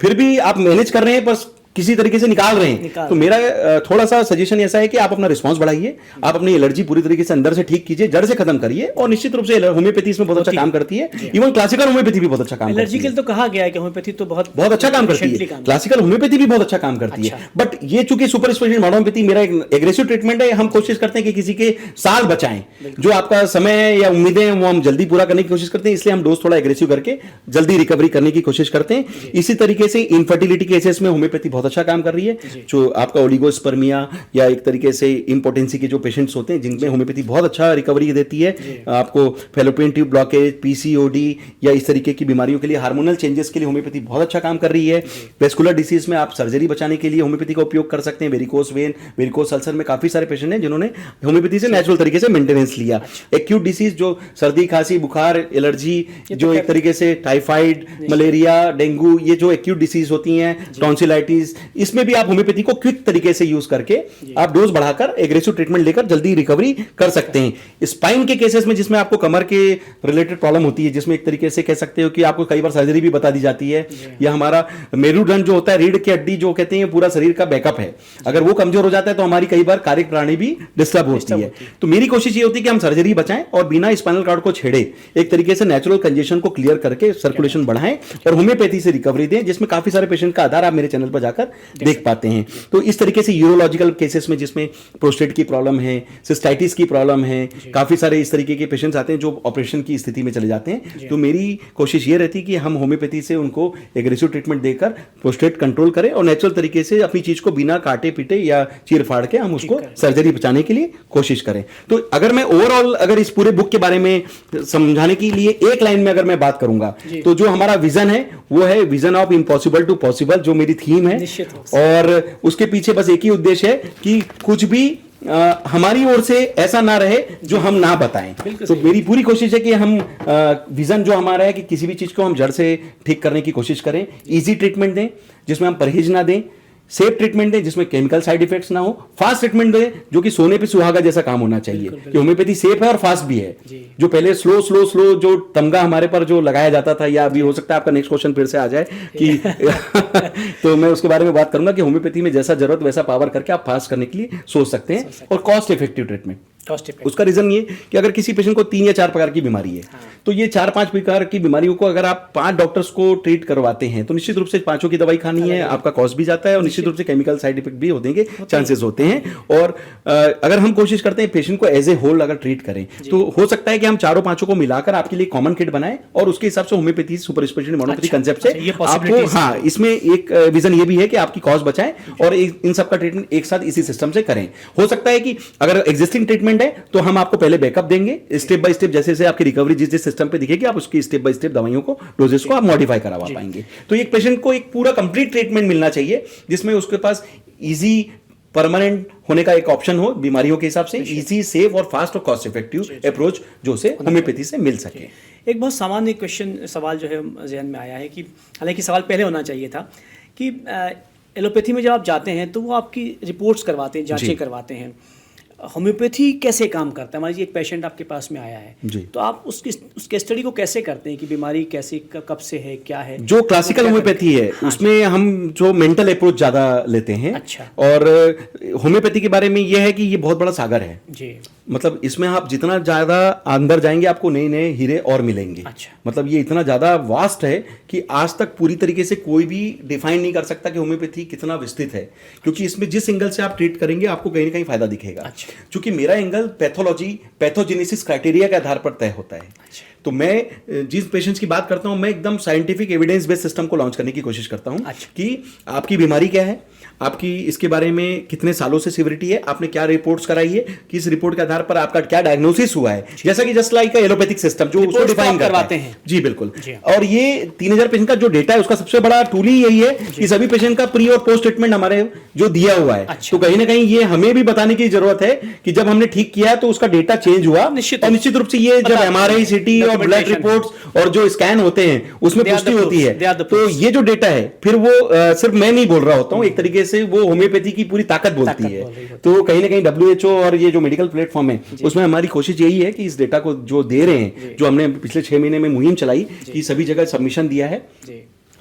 फिर भी आप मैनेज कर रहे हैं, बस किसी तरीके से निकाल रहे हैं। तो मेरा थोड़ा सा सजेशन ऐसा है कि आप अपना रिस्पांस बढ़ाइए, आप अपनी एलर्जी पूरी तरीके से अंदर से ठीक कीजिए, जड़ से खत्म करिए, और निश्चित रूप से होम्योपैथी इसमें बहुत अच्छा काम करती है। इवन क्लासिकल होम्योपैथी भी बहुत अच्छा काम करती है। एलर्जी के लिए तो कहा गया है कि होम्योपैथी तो बहुत अच्छा काम करती है, क्लासिकल होम्योपैथी भी बहुत अच्छा काम करती है। बट ये चूंकि सुपर स्पेशलिस्ट मॉडर्न होम्योपैथी मेरा एक एग्रेसिव ट्रीटमेंट है, हम कोशिश करते हैं कि किसी के साल बचाएं, जो आपका समय है या उम्मीदें हैं वो हम जल्दी पूरा करने की कोशिश करते हैं, इसलिए हम डोज थोड़ा एग्रेसिव करके जल्दी रिकवरी करने की कोशिश करते हैं। इसी तरीके से इनफर्टिलिटी केसेस में होम्योपैथी बहुत अच्छा काम कर रही है, जो आपका ओलिगोस्पर्मिया या एक तरीके से इंपोटेंसी के जो पेशेंट्स होते हैं जिनमें होम्योपैथी बहुत अच्छा रिकवरी देती है। आपको फैलोपियन ट्यूब ब्लॉकेज, पीसीओडी या इस तरीके की बीमारियों के लिए, हार्मोनल चेंजेस के लिए होम्योपैथी बहुत अच्छा काम कर रही है। वेस्कुलर डिसीज में आप सर्जरी बचाने के लिए होम्योपैथी का उपयोग कर सकते हैं। वेरिकोस वेन, वेरिकोस अल्सर में काफी सारे पेशेंट हैं जिन्होंने होम्योपैथी से नेचुरल तरीके से मेंटेनेंस लिया। एक्यूट डिसीज जो सर्दी, खांसी, बुखार, एलर्जी, जो एक तरीके से टाइफाइड, मलेरिया, डेंगू, ये जो एक्यूट डिसीज होती हैं, टॉन्सिलाइटिस, इसमें भी आप होम्योपैथी को क्विक तरीके से यूज करके आप डोज बढ़ाकर एग्रेसिव ट्रीटमेंट लेकर जल्दी रिकवरी कर सकते हैं। स्पाइन के केसेस में जिसमें आपको कमर के रिलेटेड प्रॉब्लम होती है, जिसमें एक तरीके से कह सकते हो कि आपको कई बार सर्जरी भी बता दी जाती है, या हमारा मेरुदंड जो होता है, रीढ़ की हड्डी जो कहते हैं पूरा शरीर का बैकअप है, अगर वो कमजोर हो जाता है तो हमारी कई बार कार्य प्रणाली भी डिस्टर्ब होती है। तो मेरी कोशिश ये होती है कि हम सर्जरी बचाएं और बिना स्पाइनल कॉर्ड को छेड़े एक तरीके से नेचुरल कंजेशन को क्लियर करके सर्कुलेशन बढ़ाएं और होम्योपैथी से रिकवरी दें, जिसमें काफी सारे पेशेंट का आधार आप मेरे चैनल पर जाकर देख पाते हैं। तो इस तरीके से यूरोलॉजिकल केसेस में जिसमें प्रोस्टेट की प्रॉब्लम है, सिस्टाइटिस की प्रॉब्लम है, काफी सारे इस तरीके के पेशेंट्स आते हैं जो ऑपरेशन की स्थिति में चले जाते हैं। तो मेरी कोशिश ये रहती है कि हम होम्योपैथी से उनको एग्रेसिव ट्रीटमेंट देकर प्रोस्टेट कंट्रोल करें और नेचुरल तरीके से अपनी चीज को बिना काटे पीटे या चीर फाड़ के हम उसको सर्जरी बचाने के लिए कोशिश करें। तो अगर मैं ओवरऑल अगर इस पूरे बुक के बारे में समझाने के लिए एक लाइन में अगर मैं बात करूंगा, तो जो हमारा विजन है वो है vision of impossible to possible, जो मेरी थीम है, और उसके पीछे बस एक ही उद्देश्य है कि कुछ भी हमारी ओर से ऐसा ना रहे जो हम ना बताएं। तो मेरी पूरी कोशिश है कि हम विजन जो हमारा है कि किसी भी चीज को हम जड़ से ठीक करने की कोशिश करें, इजी ट्रीटमेंट दें जिसमें हम परहेज ना दें, सेफ ट्रीटमेंट दें जिसमें केमिकल साइड इफेक्ट्स ना हो, फास्ट ट्रीटमेंट दें जो कि सोने पे सुहागा जैसा काम होना चाहिए कि होम्योपैथी सेफ है और फास्ट भी है। जो पहले स्लो जो तमगा हमारे पर जो लगाया जाता था, या अभी हो सकता है आपका नेक्स्ट क्वेश्चन फिर से आ जाए कि तो मैं उसके बारे में बात करूंगा कि होम्योपैथी में जैसा जरूरत वैसा पावर करके आप फास्ट करने के लिए सोच सकते हैं। और कॉस्ट इफेक्टिव ट्रीटमेंट, उसका रीजन ये कि अगर किसी पेशेंट को 3 या 4 प्रकार की बीमारी है, तो ये 4-5 प्रकार की बीमारियों को अगर आप 5 डॉक्टर्स को ट्रीट करवाते हैं तो निश्चित रूप से 5 की दवाई खानी है, आपका कॉस्ट भी जाता है और निश्चित रूप से केमिकल साइड इफेक्ट भी होने के चांसेस होते हैं। और अगर हम कोशिश करते हैं पेशेंट को एज ए होल अगर ट्रीट करें, तो हो सकता है कि हम 4-5 को मिलाकर आपके लिए कॉमन किट बनाएं और उसके हिसाब से homeopathy super speciality modern concept से आपको, हाँ, इसमें एक विजन ये भी है कि आपकी कॉस्ट बचाएं और इन सबका ट्रीटमेंट एक साथ इसी सिस्टम से करें। हो सकता है कि अगर एग्जिस्टिंग ट्रीटमेंट है तो हम आपको पहले बैकअप देंगे, स्टेप बाय स्टेप जैसे जैसे आपकी रिकवरी जिस सिस्टम पे दिखेगी आप उसकी स्टेप बाय स्टेप दवाइयों को, डोजेस को आप मॉडिफाई करवा पाएंगे। तो एक पेशेंट को एक पूरा कंप्लीट ट्रीटमेंट मिलना चाहिए जिसमें उसके पास इजी परमानेंट होने का एक ऑप्शन हो बीमारियों के हिसाब से, इजी, सेफ और फास्ट और कॉस्ट इफेक्टिव अप्रोच जो से होम्योपैथी से मिल सके। एक बहुत सामान्य सवाल जो है जहन में आया है कि हालांकि सवाल पहले होना चाहिए था कि एलोपैथी में जब आप जाते हैं तो वो आपकी रिपोर्ट्स करवाते हैं, जांचें करवाते हैं। होम्योपैथी कैसे काम करता है? मान लीजिए एक पेशेंट आपके पास में आया है, तो आप उसके स्टडी को कैसे करते हैं कि बीमारी कैसे कब से है, क्या है? जो क्लासिकल होम्योपैथी है उसमें हम जो मेंटल अप्रोच ज्यादा लेते हैं। अच्छा। और होम्योपैथी के बारे में यह है कि ये बहुत बड़ा सागर है जी, मतलब इसमें आप जितना ज्यादा अंदर जाएंगे आपको नए नए हीरे और मिलेंगे। अच्छा। मतलब ये इतना ज्यादा वास्ट है कि आज तक पूरी तरीके से कोई भी डिफाइन नहीं कर सकता कि होम्योपैथी कितना विस्तृत है, क्योंकि इसमें जिस एंगल से आप ट्रीट करेंगे आपको कहीं ना कहीं फायदा दिखेगा। अच्छा। क्योंकि मेरा एंगल पैथोलॉजी, पैथोजेनेसिस क्राइटेरिया के आधार पर तय होता है। अच्छा। तो मैं जिस पेशेंट्स की बात करता हूं मैं एकदम साइंटिफिक एविडेंस बेस्ड सिस्टम को लॉन्च करने की कोशिश करता हूं। अच्छा। कि आपकी बीमारी क्या है, आपकी इसके बारे में कितने सालों से सिविरिटी है, आपने क्या रिपोर्ट्स कराई है, किस रिपोर्ट के आधार पर आपका क्या डायग्नोसिस हुआ है, जैसा कि जस्ट लाइक एलोपैथिक सिस्टम जो उसको डिफाइन करवाते हैं। जी बिल्कुल। और ये 3000 पेशेंट का जो डेटा है उसका सबसे बड़ा टूल ही यही है कि सभी पेशेंट का प्री और पोस्ट ट्रीटमेंट हमारे जो दिया हुआ है। तो कहीं ना कहीं ये हमें भी बताने की जरूरत है कि जब हमने ठीक किया तो उसका डेटा चेंज हुआ, और निश्चित रूप से ये जब MRI, CT और ब्लड रिपोर्ट्स और जो स्कैन होते हैं उसमें पुष्टि होती है। तो ये जो डेटा है फिर वो सिर्फ मैं नहीं बोल रहा होता हूँ, एक तरीके से वो होम्योपैथी की पूरी ताकत बोलती है। तो कहीं ना कहीं WHO और ये जो मेडिकल प्लेटफॉर्म है उसमें हमारी कोशिश यही है कि इस डेटा को जो दे रहे हैं, जो हमने पिछले 6 महीने में मुहिम चलाई कि सभी जगह सबमिशन दिया है,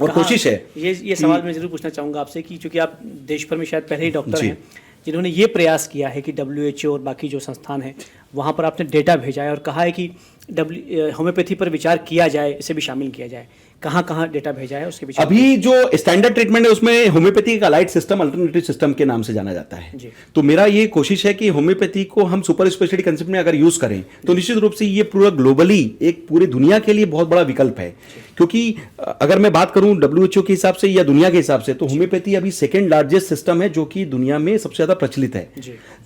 और कोशिश है। ये सवाल मैं जरूर पूछना चाहूँगा आपसे कि चूंकि आप देश भर में शायद पहले ही डॉक्टर जी। हैं जिन्होंने ये प्रयास किया है कि WHO और बाकी जो संस्थान हैं वहाँ पर आपने डेटा भेजा है और कहा है कि होम्योपैथी पर विचार किया जाए, इसे भी शामिल किया जाए। कहाँ कहाँ डेटा भेजा है उसके पीछे? अभी जो स्टैंडर्ड ट्रीटमेंट है उसमें होम्योपैथी का अलाइड सिस्टम, अल्टरनेटिव सिस्टम के नाम से जाना जाता है। जी। तो मेरा ये कोशिश है कि होम्योपैथी को हम सुपर स्पेशलिटी कंसेप्ट में अगर यूज करें तो निश्चित रूप से ये पूरा ग्लोबली एक पूरी दुनिया के लिए बहुत बड़ा विकल्प है। क्योंकि अगर मैं बात करूं WHO के हिसाब से या दुनिया के हिसाब से तो होम्योपैथी अभी सेकंड लार्जेस्ट सिस्टम है जो कि दुनिया में सबसे ज्यादा प्रचलित है।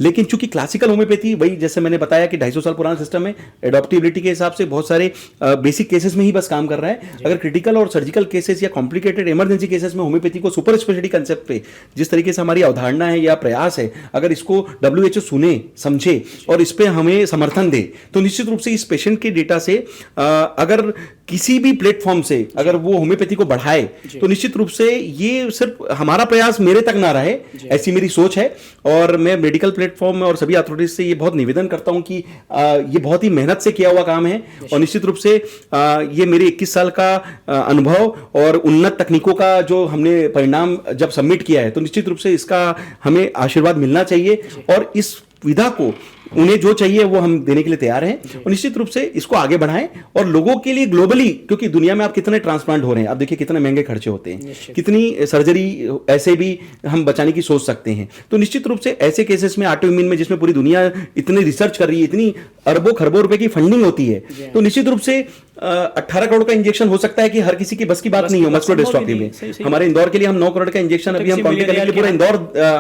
लेकिन चूंकि क्लासिकल होम्योपैथी वही जैसे मैंने बताया कि 250 साल पुराना सिस्टम है, एडॉप्टिबिलिटी के हिसाब से बहुत सारे बेसिक केसेस में ही बस काम कर रहा है। अगर क्रिटिकल और सर्जिकल केसेस या कॉम्प्लिकेटेड इमरजेंसी केसेस में होम्योपैथी को सुपर स्पेशलिटी कंसेप्ट पे जिस तरीके से हमारी अवधारणा है या प्रयास है, अगर इसको WHO सुने, समझे और इस पे हमें समर्थन दे तो निश्चित रूप से इस पेशेंट के डेटा से अगर किसी भी प्लेटफॉर्म से अगर वो होम्योपैथी को बढ़ाए तो निश्चित रूप से ये सिर्फ हमारा प्रयास मेरे तक ना रहे, ऐसी मेरी सोच है। और मैं मेडिकल प्लेटफॉर्म में और सभी अथॉरिटीज से ये बहुत निवेदन करता हूं कि ये बहुत ही मेहनत से किया हुआ काम है और निश्चित रूप से ये मेरे 21 साल का अनुभव और उन्नत तकनीकों का जो हमने परिणाम जब सबमिट किया है तो निश्चित रूप से इसका हमें आशीर्वाद मिलना चाहिए और इस विधा को उन्हें जो चाहिए वो हम देने के लिए तैयार हैं और निश्चित रूप से इसको आगे बढ़ाएं और लोगों के लिए ग्लोबली, क्योंकि दुनिया में आप कितने ट्रांसप्लांट हो रहे हैं, आप देखिए कितने महंगे खर्चे होते हैं, कितनी सर्जरी ऐसे भी हम बचाने की सोच सकते हैं। तो निश्चित रूप से ऐसे केसेस में ऑटोइम्यून में जिसमें पूरी दुनिया इतनी रिसर्च कर रही है, इतनी अरबों खरबों रुपए की फंडिंग होती है, तो निश्चित रूप से 18 करोड़ का इंजेक्शन हो सकता है कि हर किसी की बस की बात नहीं हो मस्कुलर डिस्ट्रॉफी में। हमारे इंदौर के लिए हम 9 करोड़ का इंजेक्शन अभी हम कंप्लीट करने के लिए पूरा इंदौर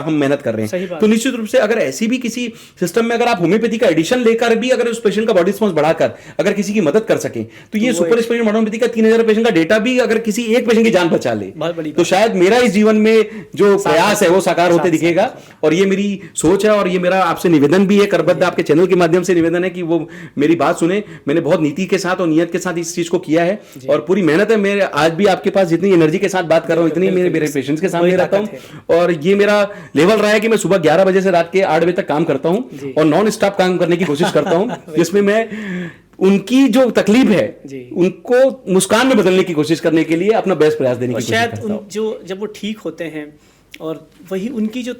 हम मेहनत कर रहे हैं। तो निश्चित रूप से अगर ऐसी भी किसी सिस्टम में अगर आप होम्योपैथी का एडिशन लेकर भी अगर उस पेशेंट का बॉडी रिस्पॉन्स बढ़ाकर अगर किसी की मदद कर सके तो ये सुपर स्पेशलिटी होम्योपैथी का 3000 पेशेंट का डेटा भी अगर किसी एक पेशेंट की जान बचा ले तो शायद मेरा इस जीवन में जो प्रयास है वो साकार होते दिखेगा। और ये मेरी सोच है और ये मेरा आपसे निवेदन भी है, करबद्ध आपके चैनल के माध्यम से निवेदन है कि वो मेरी बात सुने। मैंने बहुत नीति के साथ और नियत के साथ इस चीज को किया है और पूरी मेहनत है। मैं आज भी आपके पास जितनी एनर्जी के साथ बात कर रहा हूं इतनी मेरे पेशेंट्स के सामने रहता हूं और ये मेरा लेवल रहा है कि मैं सुबह 11 बजे से रात के 8 बजे तक काम करता हूं और नॉन स्टॉप काम करने की कोशिश करता हूं जिसमें मैं उनकी जो तकलीफ है उनको मुस्कान में बदलने की कोशिश करने के लिए अपना बेस्ट प्रयास देने की कोशिश करता हूं। शायद जो जब वो ठीक होते हैं और वही उनकी जो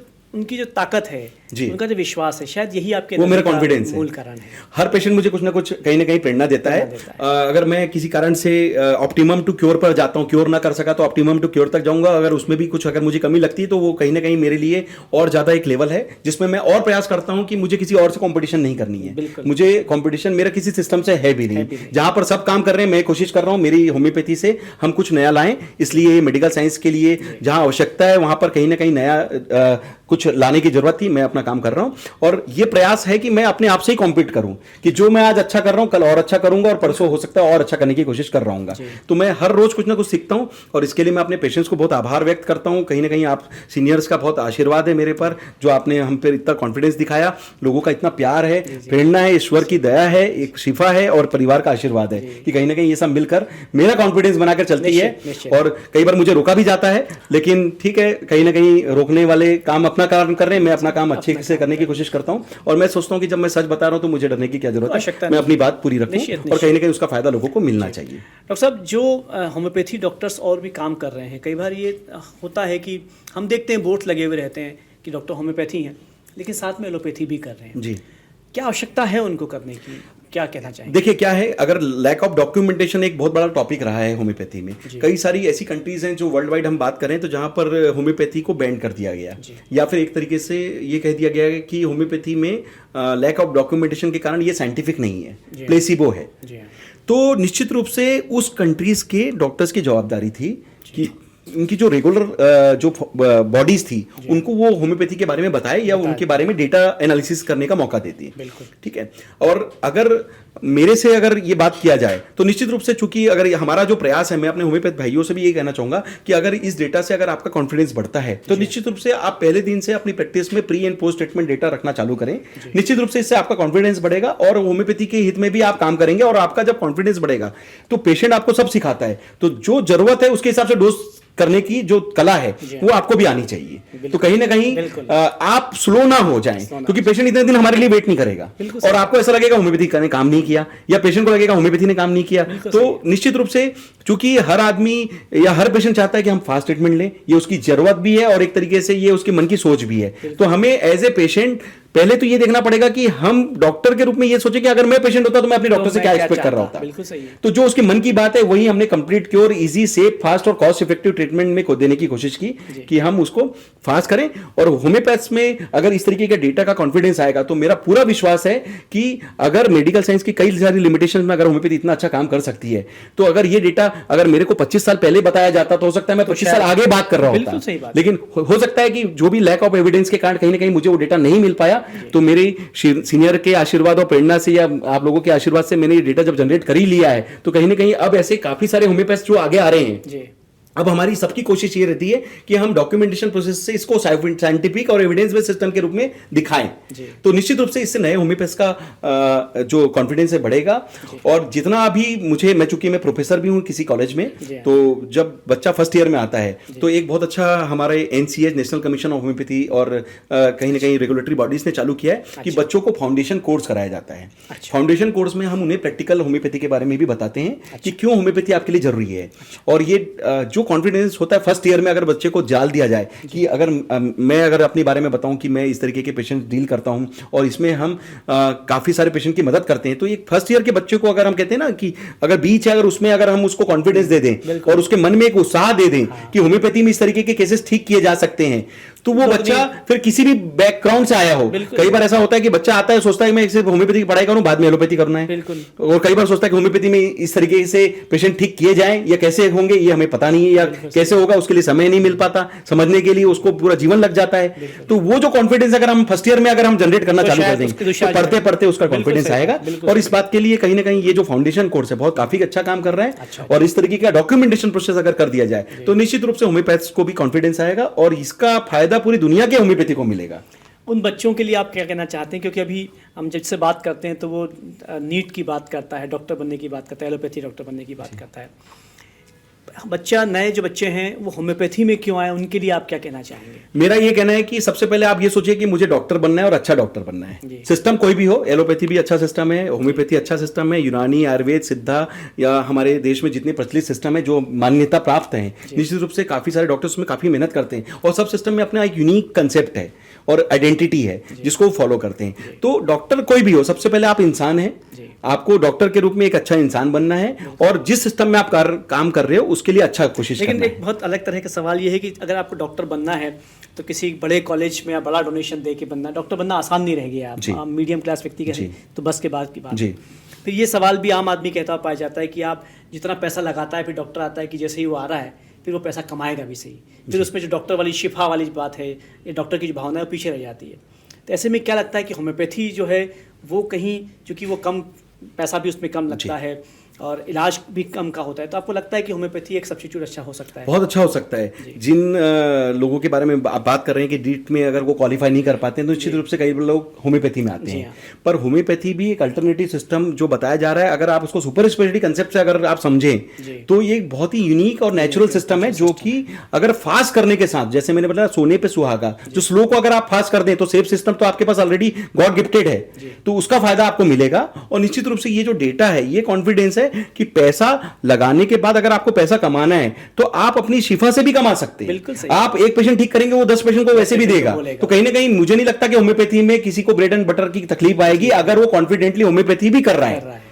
ताकत है, उनका जो विश्वास है, शायद यही आपके वो मेरा कॉन्फिडेंस मूल कारण है। हर पेशेंट मुझे कुछ ना कुछ कहीं ना कहीं प्रेरणा देता है। अगर मैं किसी कारण से ऑप्टिमम टू क्योर पर जाता हूँ, क्योर ना कर सका तो ऑप्टिमम टू क्योर तक जाऊंगा, अगर उसमें भी कुछ अगर मुझे कमी लगती है तो वो कहीं ना कहीं मेरे लिए और ज्यादा एक लेवल है जिसमें मैं और प्रयास करता हूँ कि मुझे किसी और से कॉम्पिटिशन नहीं करनी है। मुझे कॉम्पिटिशन मेरा किसी सिस्टम से है भी नहीं। जहां पर सब काम कर रहे हैं मैं कोशिश कर रहा हूँ मेरी होम्योपैथी से हम कुछ नया लाएं, इसलिए मेडिकल साइंस के लिए जहां आवश्यकता है वहां पर कहीं ना कहीं नया कुछ लाने की जरूरत थी। मैं अपना काम कर रहा हूं और ये प्रयास है कि मैं अपने आप से ही कॉम्पीट करूं कि जो मैं आज अच्छा कर रहा हूं कल और अच्छा करूंगा और परसों हो सकता है और अच्छा करने की कोशिश कर रहा हूंगा। तो मैं हर रोज कुछ ना कुछ सीखता हूं और इसके लिए मैं अपने पेशेंट्स को बहुत आभार व्यक्त करता हूं। कहीं ना कहीं आप सीनियर्स का बहुत आशीर्वाद है मेरे पर, जो आपने हम पर इतना कॉन्फिडेंस दिखाया, लोगों का इतना प्यार है, प्रेरणा है, ईश्वर की दया है, एक शिफा है और परिवार का आशीर्वाद है कि कहीं ना कहीं ये सब मिलकर मेरा कॉन्फिडेंस बनाकर चलती है। और कई बार मुझे रोका भी जाता है, लेकिन ठीक है, कहीं ना कहीं रोकने वाले काम अपना काम कर रहे हैं, मैं अपना काम अच्छे से करने की कोशिश करता हूं और मैं सोचता हूं कि जब मैं सच बता रहा हूं तो मुझे डरने की क्या जरूरत है, मैं अपनी बात पूरी रखूं और कहीं ना कहीं उसका फायदा लोगों को मिलना चाहिए। डॉक्टर साहब, जो होम्योपैथी डॉक्टर्स और भी काम कर रहे हैं, कई बार ये होता है कि हम देखते हैं बोर्ड लगे हुए रहते हैं कि डॉक्टर होम्योपैथी हैं लेकिन साथ में एलोपैथी भी कर रहे हैं जी, क्या आवश्यकता है उनको करने की, क्या कहना चाहिए? देखिए क्या है, अगर लैक ऑफ डॉक्यूमेंटेशन एक बहुत बड़ा टॉपिक रहा है होम्योपैथी में। कई सारी ऐसी कंट्रीज हैं जो वर्ल्ड वाइड हम बात करें तो जहां पर होम्योपैथी को बैन कर दिया गया या फिर एक तरीके से ये कह दिया गया है कि होम्योपैथी में लैक ऑफ डॉक्यूमेंटेशन के कारण ये साइंटिफिक नहीं है, प्लेसिबो है। तो निश्चित रूप से उस कंट्रीज के डॉक्टर्स की जवाबदारी थी कि उनकी जो रेगुलर जो बॉडीज थी उनको वो होम्योपैथी के बारे में बताए या उनके बारे में डेटा एनालिसिस करने का मौका देती है। ठीक है, और अगर मेरे से अगर ये बात किया जाए तो निश्चित रूप से, चूंकि अगर हमारा जो प्रयास है, मैं अपने होम्योपैथ भाइयों से भी ये कहना चाहूंगा कि अगर इस डेटा से अगर आपका कॉन्फिडेंस बढ़ता है तो निश्चित रूप से आप पहले दिन से अपनी प्रैक्टिस में pre and post treatment data रखना चालू करें। निश्चित रूप से इससे आपका कॉन्फिडेंस बढ़ेगा और होम्योपैथी के हित में भी आप काम करेंगे और आपका जब कॉन्फिडेंस बढ़ेगा तो पेशेंट आपको सब सिखाता है, तो जो जरूरत है उसके हिसाब से डोज करने की जो कला है वो आपको भी आनी चाहिए। तो कहीं ना कहीं आप स्लो ना हो जाएं, क्योंकि पेशेंट इतने दिन हमारे लिए वेट नहीं करेगा और आपको ऐसा लगेगा होम्योपैथी ने काम नहीं किया या पेशेंट को लगेगा होम्योपैथी ने काम नहीं किया। तो निश्चित रूप से क्योंकि हर आदमी या हर पेशेंट चाहता है कि हम फास्ट ट्रीटमेंट लें, ये उसकी जरूरत भी है और एक तरीके से ये उसके मन की सोच भी है। तो हमें एज ए पेशेंट पहले तो ये देखना पड़ेगा कि हम डॉक्टर के रूप में ये सोचे कि अगर मैं पेशेंट होता तो मैं अपने डॉक्टर से क्या एक्सपेक्ट कर रहा होता। बिल्कुल सही है। तो जो उसके मन की बात है वही हमने complete cure, easy, safe, fast और कॉस्ट इफेक्टिव ट्रीटमेंट में को देने की कोशिश की कि हम उसको फास्ट करें। और होम्योपैथ्स में अगर इस तरीके के डेटा का कॉन्फिडेंस आएगा तो मेरा पूरा विश्वास है कि अगर मेडिकल साइंस की कई सारी लिमिटेशन में अगर होम्योपैथी इतना अच्छा काम कर सकती है, तो अगर ये डेटा अगर मेरे को 25 साल पहले बताया जाता तो हो सकता है मैं 25 साल आगे बात कर रहा होता। लेकिन हो सकता है कि जो भी लैक ऑफ एविडेंस के कारण कहीं ना कहीं मुझे वो डेटा नहीं मिल पाया, तो मेरी सीनियर के आशीर्वाद और प्रेरणा से या आप लोगों के आशीर्वाद से मैंने ये डेटा जब जनरेट कर ही लिया है, तो कहीं ना कहीं अब ऐसे काफी सारे होम्योपैथ्स जो आगे आ रहे हैं। अब हमारी सबकी कोशिश ये रहती है कि हम डॉक्यूमेंटेशन प्रोसेस से इसको साइंटिफिक और एविडेंस बेस्ड सिस्टम के रूप में दिखाएं। तो निश्चित रूप से इससे नए होम्योपैथ्स का जो कॉन्फिडेंस है बढ़ेगा। और जितना अभी मैं चूंकि मैं प्रोफेसर भी हूं किसी कॉलेज में, तो जब बच्चा फर्स्ट ईयर में आता है तो एक बहुत अच्छा हमारे NCH national commission of homeopathy और कहीं ना कहीं रेगुलेटरी बॉडीज ने चालू किया है कि बच्चों को फाउंडेशन कोर्स कराया जाता है। फाउंडेशन कोर्स में हम उन्हें प्रैक्टिकल होम्योपैथी के बारे में भी बताते हैं कि क्यों होम्योपैथी आपके लिए जरूरी है। और ये जो कॉन्फिडेंस होता है फर्स्ट ईयर में, अगर बच्चे को जाल दिया जाए कि अगर मैं अपने बारे में बताऊं कि मैं इस तरीके के पेशेंट डील करता हूं और इसमें हम काफी सारे पेशेंट की मदद करते हैं, तो एक फर्स्ट ईयर के बच्चे को अगर हम कहते हैं ना कि अगर बीच है, अगर उसमें अगर हम उसको कॉन्फिडेंस दे दें और उसके मन में एक उत्साह दे दें कि होम्योपैथी में इस तरीके के केसेस ठीक किए जा सकते हैं, तो वो बच्चा फिर किसी भी बैकग्राउंड से आया हो। कई बार ऐसा होता है कि बच्चा आता है सोचता है मैं सिर्फ होम्योपैथी की पढ़ाई करूं, बाद में एलोपैथी करना है। और कई बार सोचता है कि होम्योपैथी में इस तरीके से पेशेंट ठीक किए जाएं या कैसे होंगे ये हमें पता नहीं है, या कैसे होगा उसके लिए समय नहीं मिल पाता, समझने के लिए उसको पूरा जीवन लग जाता है। तो वो जो कॉन्फिडेंस अगर हम फर्स्ट ईयर में अगर हम जनरेट करना चालू कर देंगे तो पढ़ते पढ़ते उसका कॉन्फिडेंस आएगा। और इस बात के लिए कहीं ना कहीं ये जो फाउंडेशन कोर्स है बहुत काफी अच्छा काम कर रहा है। और इस तरीके का डॉक्यूमेंटेशन प्रोसेस अगर कर दिया जाए तो निश्चित रूप से होम्योपैथ्स को भी कॉन्फिडेंस आएगा और इसका फायदा पूरी दुनिया के होम्योपैथी को मिलेगा। उन बच्चों के लिए आप क्या कहना चाहते हैं, क्योंकि अभी हम जिससे बात करते हैं तो वो नीट की बात करता है, डॉक्टर बनने की बात करता है, एलोपैथी डॉक्टर बनने की बात करता है। नए जो बच्चे हैं वो होम्योपैथी में क्यों आए, उनके लिए आप क्या कहना चाहेंगे? मेरा ये कहना है कि सबसे पहले आप ये सोचिए कि मुझे डॉक्टर बनना है और अच्छा डॉक्टर बनना है। सिस्टम कोई भी हो, एलोपैथी भी अच्छा सिस्टम है, होम्योपैथी अच्छा सिस्टम है, यूनानी, आयुर्वेद, सिद्धा या हमारे देश में जितने प्रचलित सिस्टम है जो मान्यता प्राप्त हैं, निश्चित रूप से काफी सारे डॉक्टर्स में काफी मेहनत करते हैं और सब सिस्टम में अपना एक यूनिक कंसेप्ट है और आइडेंटिटी है जिसको वो फॉलो करते हैं। तो डॉक्टर कोई भी हो, सबसे पहले आप इंसान हैं, आपको डॉक्टर के रूप में एक अच्छा इंसान बनना है और जिस सिस्टम में आप काम कर रहे हो उसके लिए अच्छा कोशिश करना है। लेकिन एक बहुत अलग तरह का सवाल ये है कि अगर आपको डॉक्टर बनना है तो किसी बड़े कॉलेज में या बड़ा डोनेशन दे के बनना, डॉक्टर बनना आसान नहीं रह गया। आप मीडियम क्लास व्यक्ति के हैं तो बस के बाद की बात। फिर ये सवाल भी आम आदमी कहता पाया जाता है कि आप जितना पैसा लगाता है फिर डॉक्टर आता है कि जैसे ही वो आ रहा है फिर वो पैसा कमाएगा भी सही, फिर उसमें जो डॉक्टर वाली शिफा वाली बात है, ये डॉक्टर की जो भावना है वो पीछे रह जाती है। तो ऐसे में क्या लगता है कि होम्योपैथी जो है वो कहीं, चूँकि वो कम पैसा भी उसमें कम लगता है और इलाज भी कम का होता है, तो आपको लगता है कि होम्योपैथी एक सब्स्टिट्यूट अच्छा हो सकता है? बहुत अच्छा हो सकता है। जिन लोगों के बारे में आप बात कर रहे हैं कि डीट में अगर वो क्वालिफाई नहीं कर पाते हैं तो निश्चित रूप से कई लोग होम्योपैथी में आते हैं। पर होम्योपैथी भी एक अल्टरनेटिव सिस्टम जो बताया जा रहा है, अगर आप उसको सुपर स्पेशलिटी कंसेप्ट से अगर आप समझें तो ये एक बहुत ही यूनिक और नेचुरल सिस्टम है जो कि अगर फास्ट करने के साथ, जैसे मैंने बताया सोने पे सुहागा, जो स्लो को अगर आप फास्ट कर दें तो सेफ सिस्टम तो आपके पास ऑलरेडी गॉड गिफ्टेड है, तो उसका फायदा आपको मिलेगा। और निश्चित रूप से ये जो डेटा है, ये कॉन्फिडेंस है कि पैसा लगाने के बाद अगर आपको पैसा कमाना है तो आप अपनी शिफा से भी कमा सकते हैं। आप एक पेशेंट ठीक करेंगे वो 10 पेशेंट को वैसे भी देगा। तो कहीं ना कहीं मुझे नहीं लगता कि होम्योपैथी में किसी को ब्रेड एंड बटर की तकलीफ आएगी अगर वो कॉन्फिडेंटली होम्योपैथी भी कर रहा है।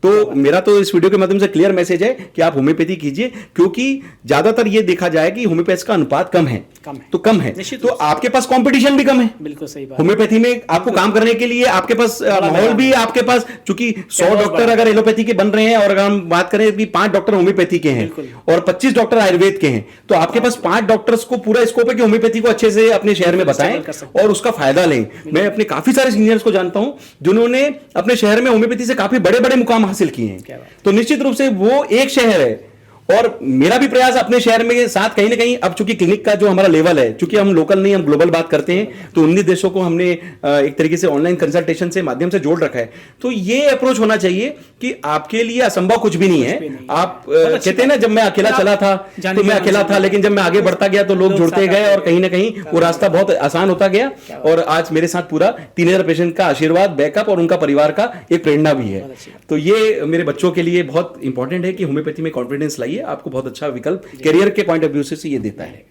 तो मेरा तो इस वीडियो के माध्यम से क्लियर मैसेज है कि आप होम्योपैथी कीजिए, क्योंकि ज्यादातर ये देखा जाए कि होम्योपैथी का अनुपात कम है तो कम है, तो आपके पास कंपटीशन भी कम है। बिल्कुल सही बात। होम्योपैथी में आपको काम करने के लिए आपके पास माहौल भी, आपके पास चूंकि 100 डॉक्टर अगर एलोपैथी के बन रहे हैं और अगर हम बात करें कि 5 डॉक्टर होम्योपैथी के हैं और 25 डॉक्टर आयुर्वेद के हैं, तो आपके पास 5 डॉक्टर्स को पूरा स्कोप है कि होम्योपैथी को अच्छे से अपने शहर में बताएं और उसका फायदा लें। मैं अपने काफी सारे सीनियर्स को जानता हूं जिन्होंने अपने शहर में होम्योपैथी से काफी बड़े बड़े मुकाम हासिल किए हैं। तो निश्चित रूप से वो एक शहर है और मेरा भी प्रयास अपने शहर में साथ कहीं ना कहीं, अब चूंकि क्लिनिक का जो हमारा लेवल है, चूंकि हम लोकल नहीं हम ग्लोबल बात करते हैं, तो 19 देशों को हमने एक तरीके से ऑनलाइन कंसल्टेशन से माध्यम से जोड़ रखा है। तो ये अप्रोच होना चाहिए कि आपके लिए असंभव कुछ भी नहीं है। आप कहते हैं ना, जब मैं अकेला चला था तो मैं अकेला था, लेकिन जब मैं आगे बढ़ता गया तो लोग जुड़ते गए और कहीं ना कहीं वो रास्ता बहुत आसान होता गया। और आज मेरे साथ पूरा 3000 पेशेंट का आशीर्वाद, बैकअप और उनका परिवार का एक प्रेरणा भी है। तो ये मेरे बच्चों के लिए बहुत इंपॉर्टेंट है कि होम्योपैथी में कॉन्फिडेंस लाइए चाहिए, आपको बहुत अच्छा विकल्प करियर के पॉइंट ऑफ व्यू से ये देता है।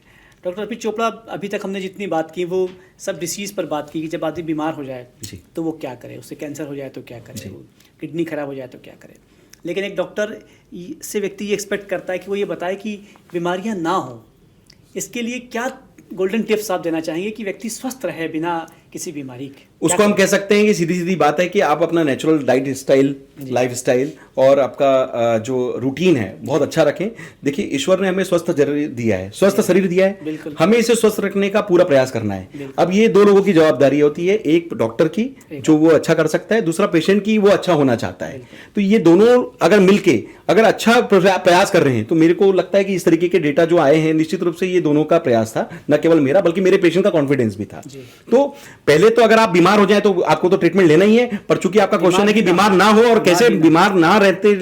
डॉक्टर अर्पित चोपड़ा, अभी तक हमने जितनी बात की वो सब डिसीज़ पर बात की कि जब आदमी बीमार हो जाए जी। तो वो क्या करे, उससे कैंसर हो जाए तो क्या करे, वो किडनी खराब हो जाए तो क्या करे। लेकिन एक डॉक्टर से व्यक्ति ये एक्सपेक्ट करता है कि वो ये बताए कि बीमारियां ना हो, इसके लिए क्या गोल्डन टिप्स आप देना चाहेंगे कि व्यक्ति स्वस्थ रहे बिना किसी बीमारी के? उसको हम कह सकते हैं कि सीधी सीधी बात है कि आप अपना natural diet style, life style और आपका जो रूटीन है बहुत अच्छा रखें। देखिए, ईश्वर ने हमें स्वस्थ शरीर दिया है, स्वस्थ शरीर दिया है, हमें इसे स्वस्थ रखने का पूरा प्रयास करना है। अब ये दो लोगों की जवाबदारी होती है, एक डॉक्टर की जो वो अच्छा कर सकता है, दूसरा पेशेंट की वो अच्छा होना चाहता है। तो ये दोनों अगर मिलके अगर अच्छा प्रयास कर रहे हैं तो मेरे को लगता है कि इस तरीके के डेटा जो आए हैं निश्चित रूप से ये दोनों का प्रयास था, न केवल मेरा बल्कि मेरे पेशेंट का कॉन्फिडेंस भी था। तो पहले तो अगर आप बीमार हो जाए तो आपको तो ट्रीटमेंट लेना ही है, पर चूंकि आपका क्वेश्चन है कि बीमार ना हो और कैसे बीमार ना रहते,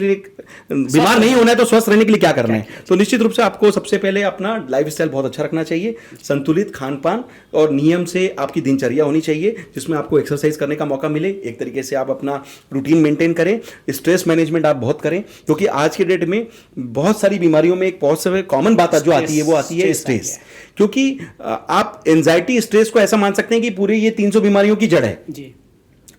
बीमार नहीं होना है तो स्वस्थ रहने के लिए क्या करना है, तो निश्चित रूप से आपको सबसे पहले अपना लाइफस्टाइल बहुत अच्छा रखना चाहिए। संतुलित खान पान और नियम से आपकी दिनचर्या होनी चाहिए जिसमें आपको एक्सरसाइज करने का मौका मिले। एक तरीके से आप अपना रूटीन मेंटेन करें। स्ट्रेस मैनेजमेंट आप बहुत करें, क्योंकि आज के डेट में बहुत सारी बीमारियों में एक बहुत कॉमन बात जो आती है वो आती है स्ट्रेस। क्योंकि आप एंजाइटी स्ट्रेस को ऐसा मान सकते हैं कि पूरी ये 300 बीमारियों की जड़ है जी।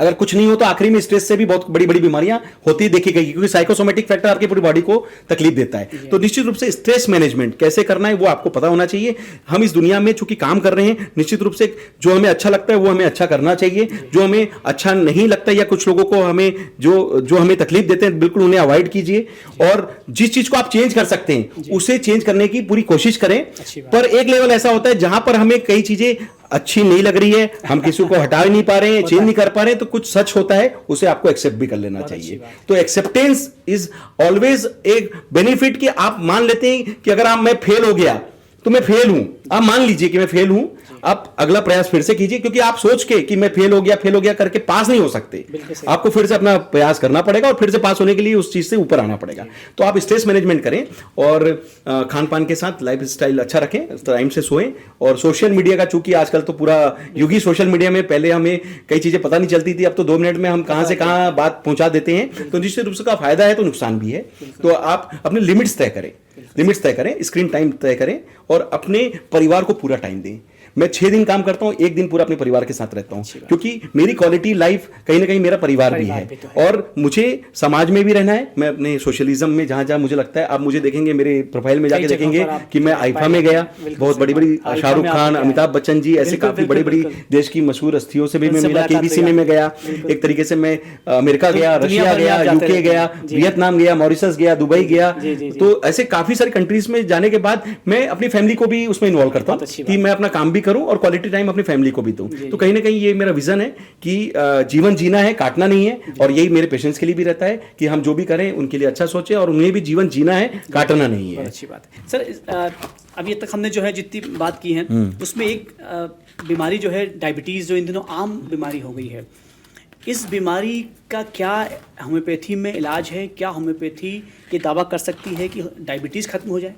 अगर कुछ नहीं हो तो आखिरी में स्ट्रेस से भी बहुत बड़ी बड़ी बीमारियां होती देखी गई, क्योंकि साइकोसोमेटिक फैक्टर आपकी पूरी बॉडी को तकलीफ देता है। तो निश्चित रूप से स्ट्रेस मैनेजमेंट कैसे करना है वो आपको पता होना चाहिए। हम इस दुनिया में चूंकि काम कर रहे हैं, निश्चित रूप से जो हमें अच्छा लगता है वो हमें अच्छा करना चाहिए, जो हमें अच्छा नहीं लगता या कुछ लोगों को हमें जो हमें तकलीफ देते हैं बिल्कुल उन्हें अवॉइड कीजिए, और जिस चीज को आप चेंज कर सकते हैं उसे चेंज करने की पूरी कोशिश करें। पर एक लेवल ऐसा होता है जहां पर हमें कई चीजें अच्छी नहीं लग रही है, हम किसी को हटा नहीं पा रहे हैं, चेंज नहीं कर पा रहे हैं, तो कुछ सच होता है उसे आपको एक्सेप्ट भी कर लेना चाहिए। तो एक्सेप्टेंस इज ऑलवेज एक बेनिफिट कि आप मान लेते हैं कि अगर मैं फेल हो गया तो मैं फेल हूं, आप मान लीजिए कि मैं फेल हूं, आप अगला प्रयास फिर से कीजिए, क्योंकि आप सोच के कि मैं फेल हो गया करके पास नहीं हो सकते, आपको फिर से अपना प्रयास करना पड़ेगा और फिर से पास होने के लिए उस चीज से ऊपर आना पड़ेगा। तो आप स्ट्रेस मैनेजमेंट करें और खान पान के साथ लाइफ स्टाइल अच्छा रखें, टाइम से सोएं। और सोशल मीडिया का चूंकि आजकल तो पूरा युग ही सोशल मीडिया में, पहले हमें कई चीजें पता नहीं चलती थी, अब तो 2 मिनट में हम कहां से कहां बात पहुंचा देते हैं। तो निश्चित रूप से का फायदा है तो नुकसान भी है। तो आप अपने लिमिट्स तय करें, स्क्रीन टाइम तय करें और अपने परिवार को पूरा टाइम दें। मैं 6 दिन काम करता हूं, 1 दिन पूरा अपने परिवार के साथ रहता हूं, क्योंकि मेरी क्वालिटी लाइफ कहीं ना कहीं मेरा परिवार भी है। और मुझे समाज में भी रहना है, मैं अपने सोशलिज्म में जहां जहां मुझे लगता है, आप मुझे देखेंगे मेरे प्रोफाइल में जाके देखेंगे कि मैं आईफा में गया, बहुत बड़ी बड़ी शाहरुख खान, अमिताभ बच्चन जी, ऐसे काफी बड़ी बड़ी देश की मशहूर हस्तियों से भी मैं मिला, केबीसी में मैं गया, एक तरीके से मैं अमेरिका गया, रशिया गया, यूके गया, वियतनाम गया, मॉरिशस गया, दुबई गया। तो ऐसे काफी सारी कंट्रीज में जाने के बाद मैं अपनी फैमिली को भी उसमें इन्वॉल्व करता हूँ कि मैं अपना काम भी करूं और क्वालिटी टाइम अपनी फैमिली को भी दूं। तो कहीं ना कहीं ये मेरा विजन है कि जीवन जीना है, काटना नहीं है। और यही मेरे पेशेंट्स के लिए भी रहता है कि हम जो भी करें उनके लिए अच्छा सोचें और उन्हें भी जीवन जीना है, काटना नहीं है। अच्छी बात है सर। अभी तक हमने जो है जितनी बात की है उसमें एक बीमारी जो है डायबिटीज़, जो इन दिनों आम बीमारी हो गई है, इस बीमारी का क्या होम्योपैथी में इलाज है? क्या होम्योपैथी ये दावा कर सकती है कि डायबिटीज़ खत्म हो जाए?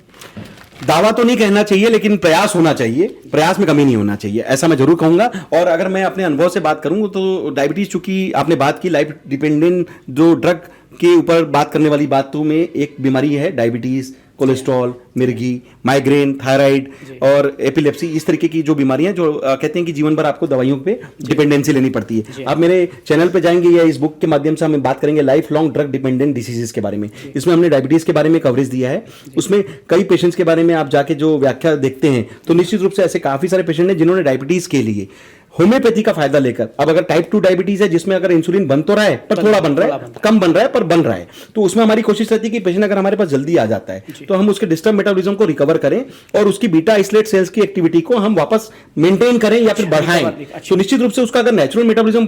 दावा तो नहीं कहना चाहिए, लेकिन प्रयास होना चाहिए, प्रयास में कमी नहीं होना चाहिए, ऐसा मैं जरूर कहूंगा। और अगर मैं अपने अनुभव से बात करूं तो डायबिटीज, चूंकि आपने बात की लाइफ डिपेंडेंट जो ड्रग के ऊपर बात करने वाली बातों में एक बीमारी है डायबिटीज, कोलेस्ट्रॉल, मिर्गी, माइग्रेन, थायराइड और एपिलेप्सी, इस तरीके की जो बीमारियां जो कहते हैं कि जीवन भर आपको दवाइयों पे डिपेंडेंसी लेनी पड़ती है। आप मेरे चैनल पे जाएंगे या इस बुक के माध्यम से हम बात करेंगे life long drug dependent diseases के बारे में। इसमें हमने डायबिटीज के बारे में कवरेज दिया है, उसमें कई पेशेंट्स के बारे में आप जाके जो व्याख्या देखते हैं तो निश्चित रूप से ऐसे काफी सारे पेशेंट हैं जिन्होंने डायबिटीज के लिए होम्योपैथी का फायदा लेकर, अब अगर टाइप 2 डायबिटीज है जिसमें अगर इंसुलिन बन तो रहा है पर थोड़ा बन रहा है, कम बन रहा है पर बन रहा है, तो उसमें हमारी कोशिश रहती है कि पेशेंट अगर हमारे पास जल्दी आ जाता है तो हम उसके डिस्टर्ब मेटाबॉलिज्म को रिकवर करें और उसकी बीटा आइसोलेट सेल्स की एक्टिविटी को हम वापस मेंटेन करें या फिर बढ़ाएं। तो निश्चित रूप से उसका अगर नेचुरल मेटाबॉलिज्म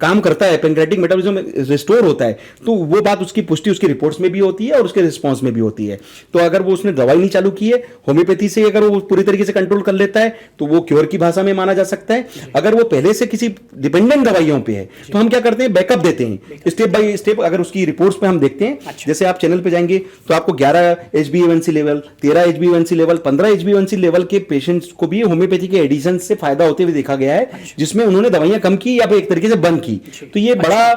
काम करता है, पेनक्रेटिक मेटाबॉलिज्म रिस्टोर होता है, तो वो बात उसकी पुष्टि उसकी रिपोर्ट्स में भी होती है और उसके रिस्पॉन्स में भी होती है। तो अगर वो उसने दवाई नहीं चालू की है, होम्योपैथी से अगर वो पूरी तरीके से कंट्रोल कर लेता है तो वो क्योर की भाषा में माना जा सकता है। अगर अगर वो पहले से किसी डिपेंडेंट दवाइयों पे है तो हम क्या करते हैं, बैकअप देते हैं स्टेप बाय स्टेप। अगर उसकी रिपोर्ट्स पे हम देखते हैं, जैसे आप चैनल पे जाएंगे तो आपको 11 HbA1c level, 13 HbA1c level, 15 HbA1c level के पेशेंट्स को भी होम्योपैथी के एडिशन से फायदा होते हुए देखा गया है, जिसमें उन्होंने दवाइयां कम की या एक तरीके से बंद की। तो ये बड़ा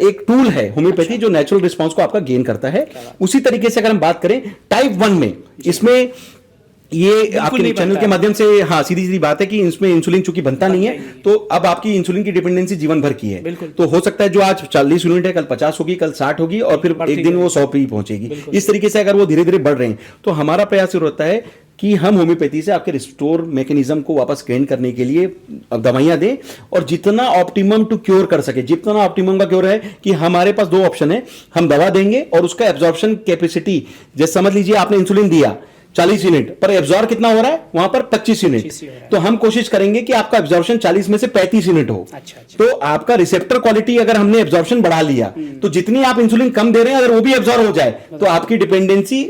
एक टूल है होम्योपैथी जो नेचुरल रिस्पॉन्स को आपका गेन करता है। उसी तरीके से अगर हम बात करें टाइप 1 में, इसमें ये आपके चैनल के माध्यम से हाँ सीधी सीधी बात है कि इसमें इंसुलिन चूंकि बनता नहीं है, तो अब आपकी इंसुलिन की डिपेंडेंसी जीवन भर की है। तो हो सकता है जो आज 40 यूनिट है कल 50 होगी, कल 60 होगी और फिर एक दिन वो 100 पे ही पहुंचेगी। इस तरीके से अगर वो धीरे धीरे बढ़ रहे हैं तो हमारा प्रयास ये होता है कि हम होम्योपैथी से आपके रिस्टोर मैकेनिज्म को वापस गेन करने के लिए दवाइयां दें और जितना ऑप्टिमम टू क्योर कर सके। जितना ऑप्टिमम का क्योर है कि हमारे पास दो ऑप्शन है, हम दवा देंगे और उसका एब्जॉर्प्शन कैपेसिटी, जैसे समझ लीजिए आपने इंसुलिन दिया 40 यूनिट पर एब्जॉर्ब कितना हो रहा है वहां पर 25 यूनिट, तो हम कोशिश करेंगे कि आपका एब्जॉर्प्शन 40 में से 35 यूनिट हो। तो आपका रिसेप्टर क्वालिटी अगर हमने एब्जॉर्प्शन बढ़ा लिया तो जितनी आप इंसुलिन कम दे रहे हैं अगर वो भी एब्जॉर्ब हो जाए तो आपकी डिपेंडेंसी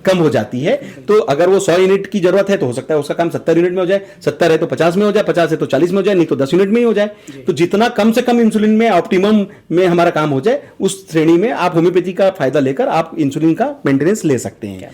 कम हो जाती है। तो अगर वो 100 यूनिट की जरूरत है तो हो सकता है उसका काम 70 यूनिट में हो जाए, 70 है तो 50 में हो जाए, 50 है तो 40 में हो जाए, नहीं तो 10 यूनिट में ही हो जाए। तो जितना कम से कम इंसुलिन में ऑप्टिमम में हमारा काम हो जाए उस श्रेणी में आप होम्योपैथी का फायदा लेकर आप इंसुलिन का मेंटेनेंस ले सकते हैं।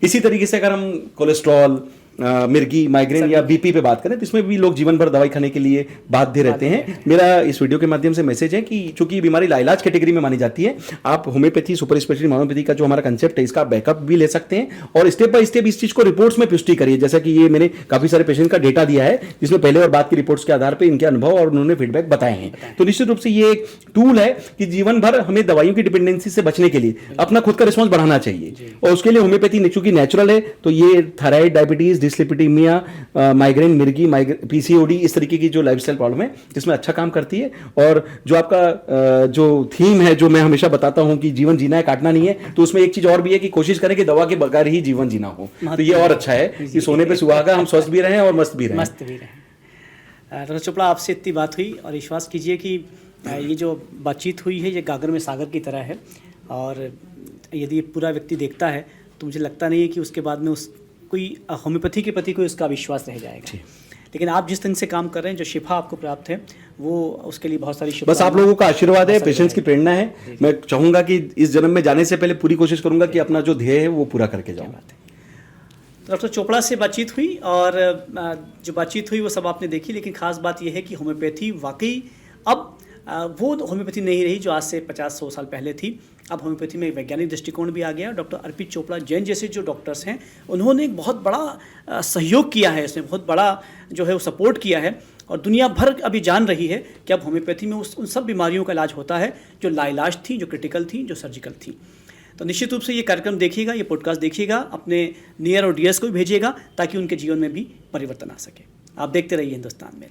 इसी तरीके से अगर हम कोलेस्ट्रॉल, मिर्गी, माइग्रेन या बीपी पे बात करें तो इसमें भी लोग जीवन भर दवाई खाने के लिए बाध्य रहते हैं। मेरा इस वीडियो के माध्यम से मैसेज है कि चूंकि ये बीमारी लाइलाज कैटेगरी में मानी जाती है, आप होम्योपैथी सुपर स्पेशलिटी होम्योपैथी का जो हमारा कंसेप्ट है इसका बैकअप भी ले सकते हैं और स्टेप बाय स्टेप इस चीज को रिपोर्ट्स में पुष्टि करिए। जैसा कि ये मैंने काफी सारे पेशेंट का डेटा दिया है जिसमें पहले और बाद की रिपोर्ट्स के आधार पर इनके अनुभव और उन्होंने फीडबैक बताए हैं। तो निश्चित रूप से ये एक टूल है कि जीवन भर हमें दवाइयों की डिपेंडेंसी से बचने के लिए अपना खुद का रिस्पॉन्स बढ़ाना चाहिए और उसके लिए होम्योपैथी चूंकि नेचुरल है तो ये थायराइड, डायबिटीज, डिस्लिपिडीमिया, माइग्रेन, मिर्गी, पीसीओडी इस तरीके की जो लाइफस्टाइल प्रॉब्लम है इसमें अच्छा काम करती है। और जो आपका जो थीम है जो मैं हमेशा बताता हूं कि जीवन जीना है काटना नहीं है, तो उसमें एक चीज और भी है कि कोशिश करें कि दवा के बगैर ही जीवन जीना हो। तो ये और अच्छा है कि सोने पे सुहागा, हम स्वस्थ भी रहें और मस्त भी रहें। डॉक्टर चोपड़ा, आपसे इतनी बात हुई और विश्वास कीजिए कि ये जो बातचीत हुई है ये गागर में सागर की तरह है और यदि पूरा व्यक्ति देखता है तो मुझे लगता नहीं है कि उसके बाद में उस कोई होम्योपैथी के प्रति कोई उसका विश्वास रह जाएगा। लेकिन आप जिस ढंग से काम कर रहे हैं, जो शिफा आपको प्राप्त है वो उसके लिए बहुत सारी शुभकामनाएं। बस आप लोगों का आशीर्वाद है, पेशेंट्स की प्रेरणा है। मैं चाहूंगा कि इस जन्म में जाने से पहले पूरी कोशिश करूंगा कि अपना जो ध्येय है वो पूरा करके जाऊंगा। डॉक्टर चोपड़ा से बातचीत हुई और जो बातचीत हुई वो सब आपने देखी, लेकिन खास बात यह है कि होम्योपैथी वाकई अब वो होम्योपैथी नहीं रही जो आज से 50-100 साल पहले थी। अब होम्योपैथी में वैज्ञानिक दृष्टिकोण भी आ गया। डॉक्टर अर्पित चोपड़ा जैन जैसे जो डॉक्टर्स हैं उन्होंने एक बहुत बड़ा सहयोग किया है, इसमें बहुत बड़ा जो है वो सपोर्ट किया है और दुनिया भर अभी जान रही है कि अब होम्योपैथी में उन सब बीमारियों का इलाज होता है जो लाइलाज थी, जो क्रिटिकल थी, जो सर्जिकल थी। तो निश्चित रूप से ये कार्यक्रम देखिएगा, ये पॉडकास्ट देखिएगा, अपने नियर और डियर्स को भी भेजिएगा ताकि उनके जीवन में भी परिवर्तन आ सके। आप देखते रहिए हिंदुस्तान में।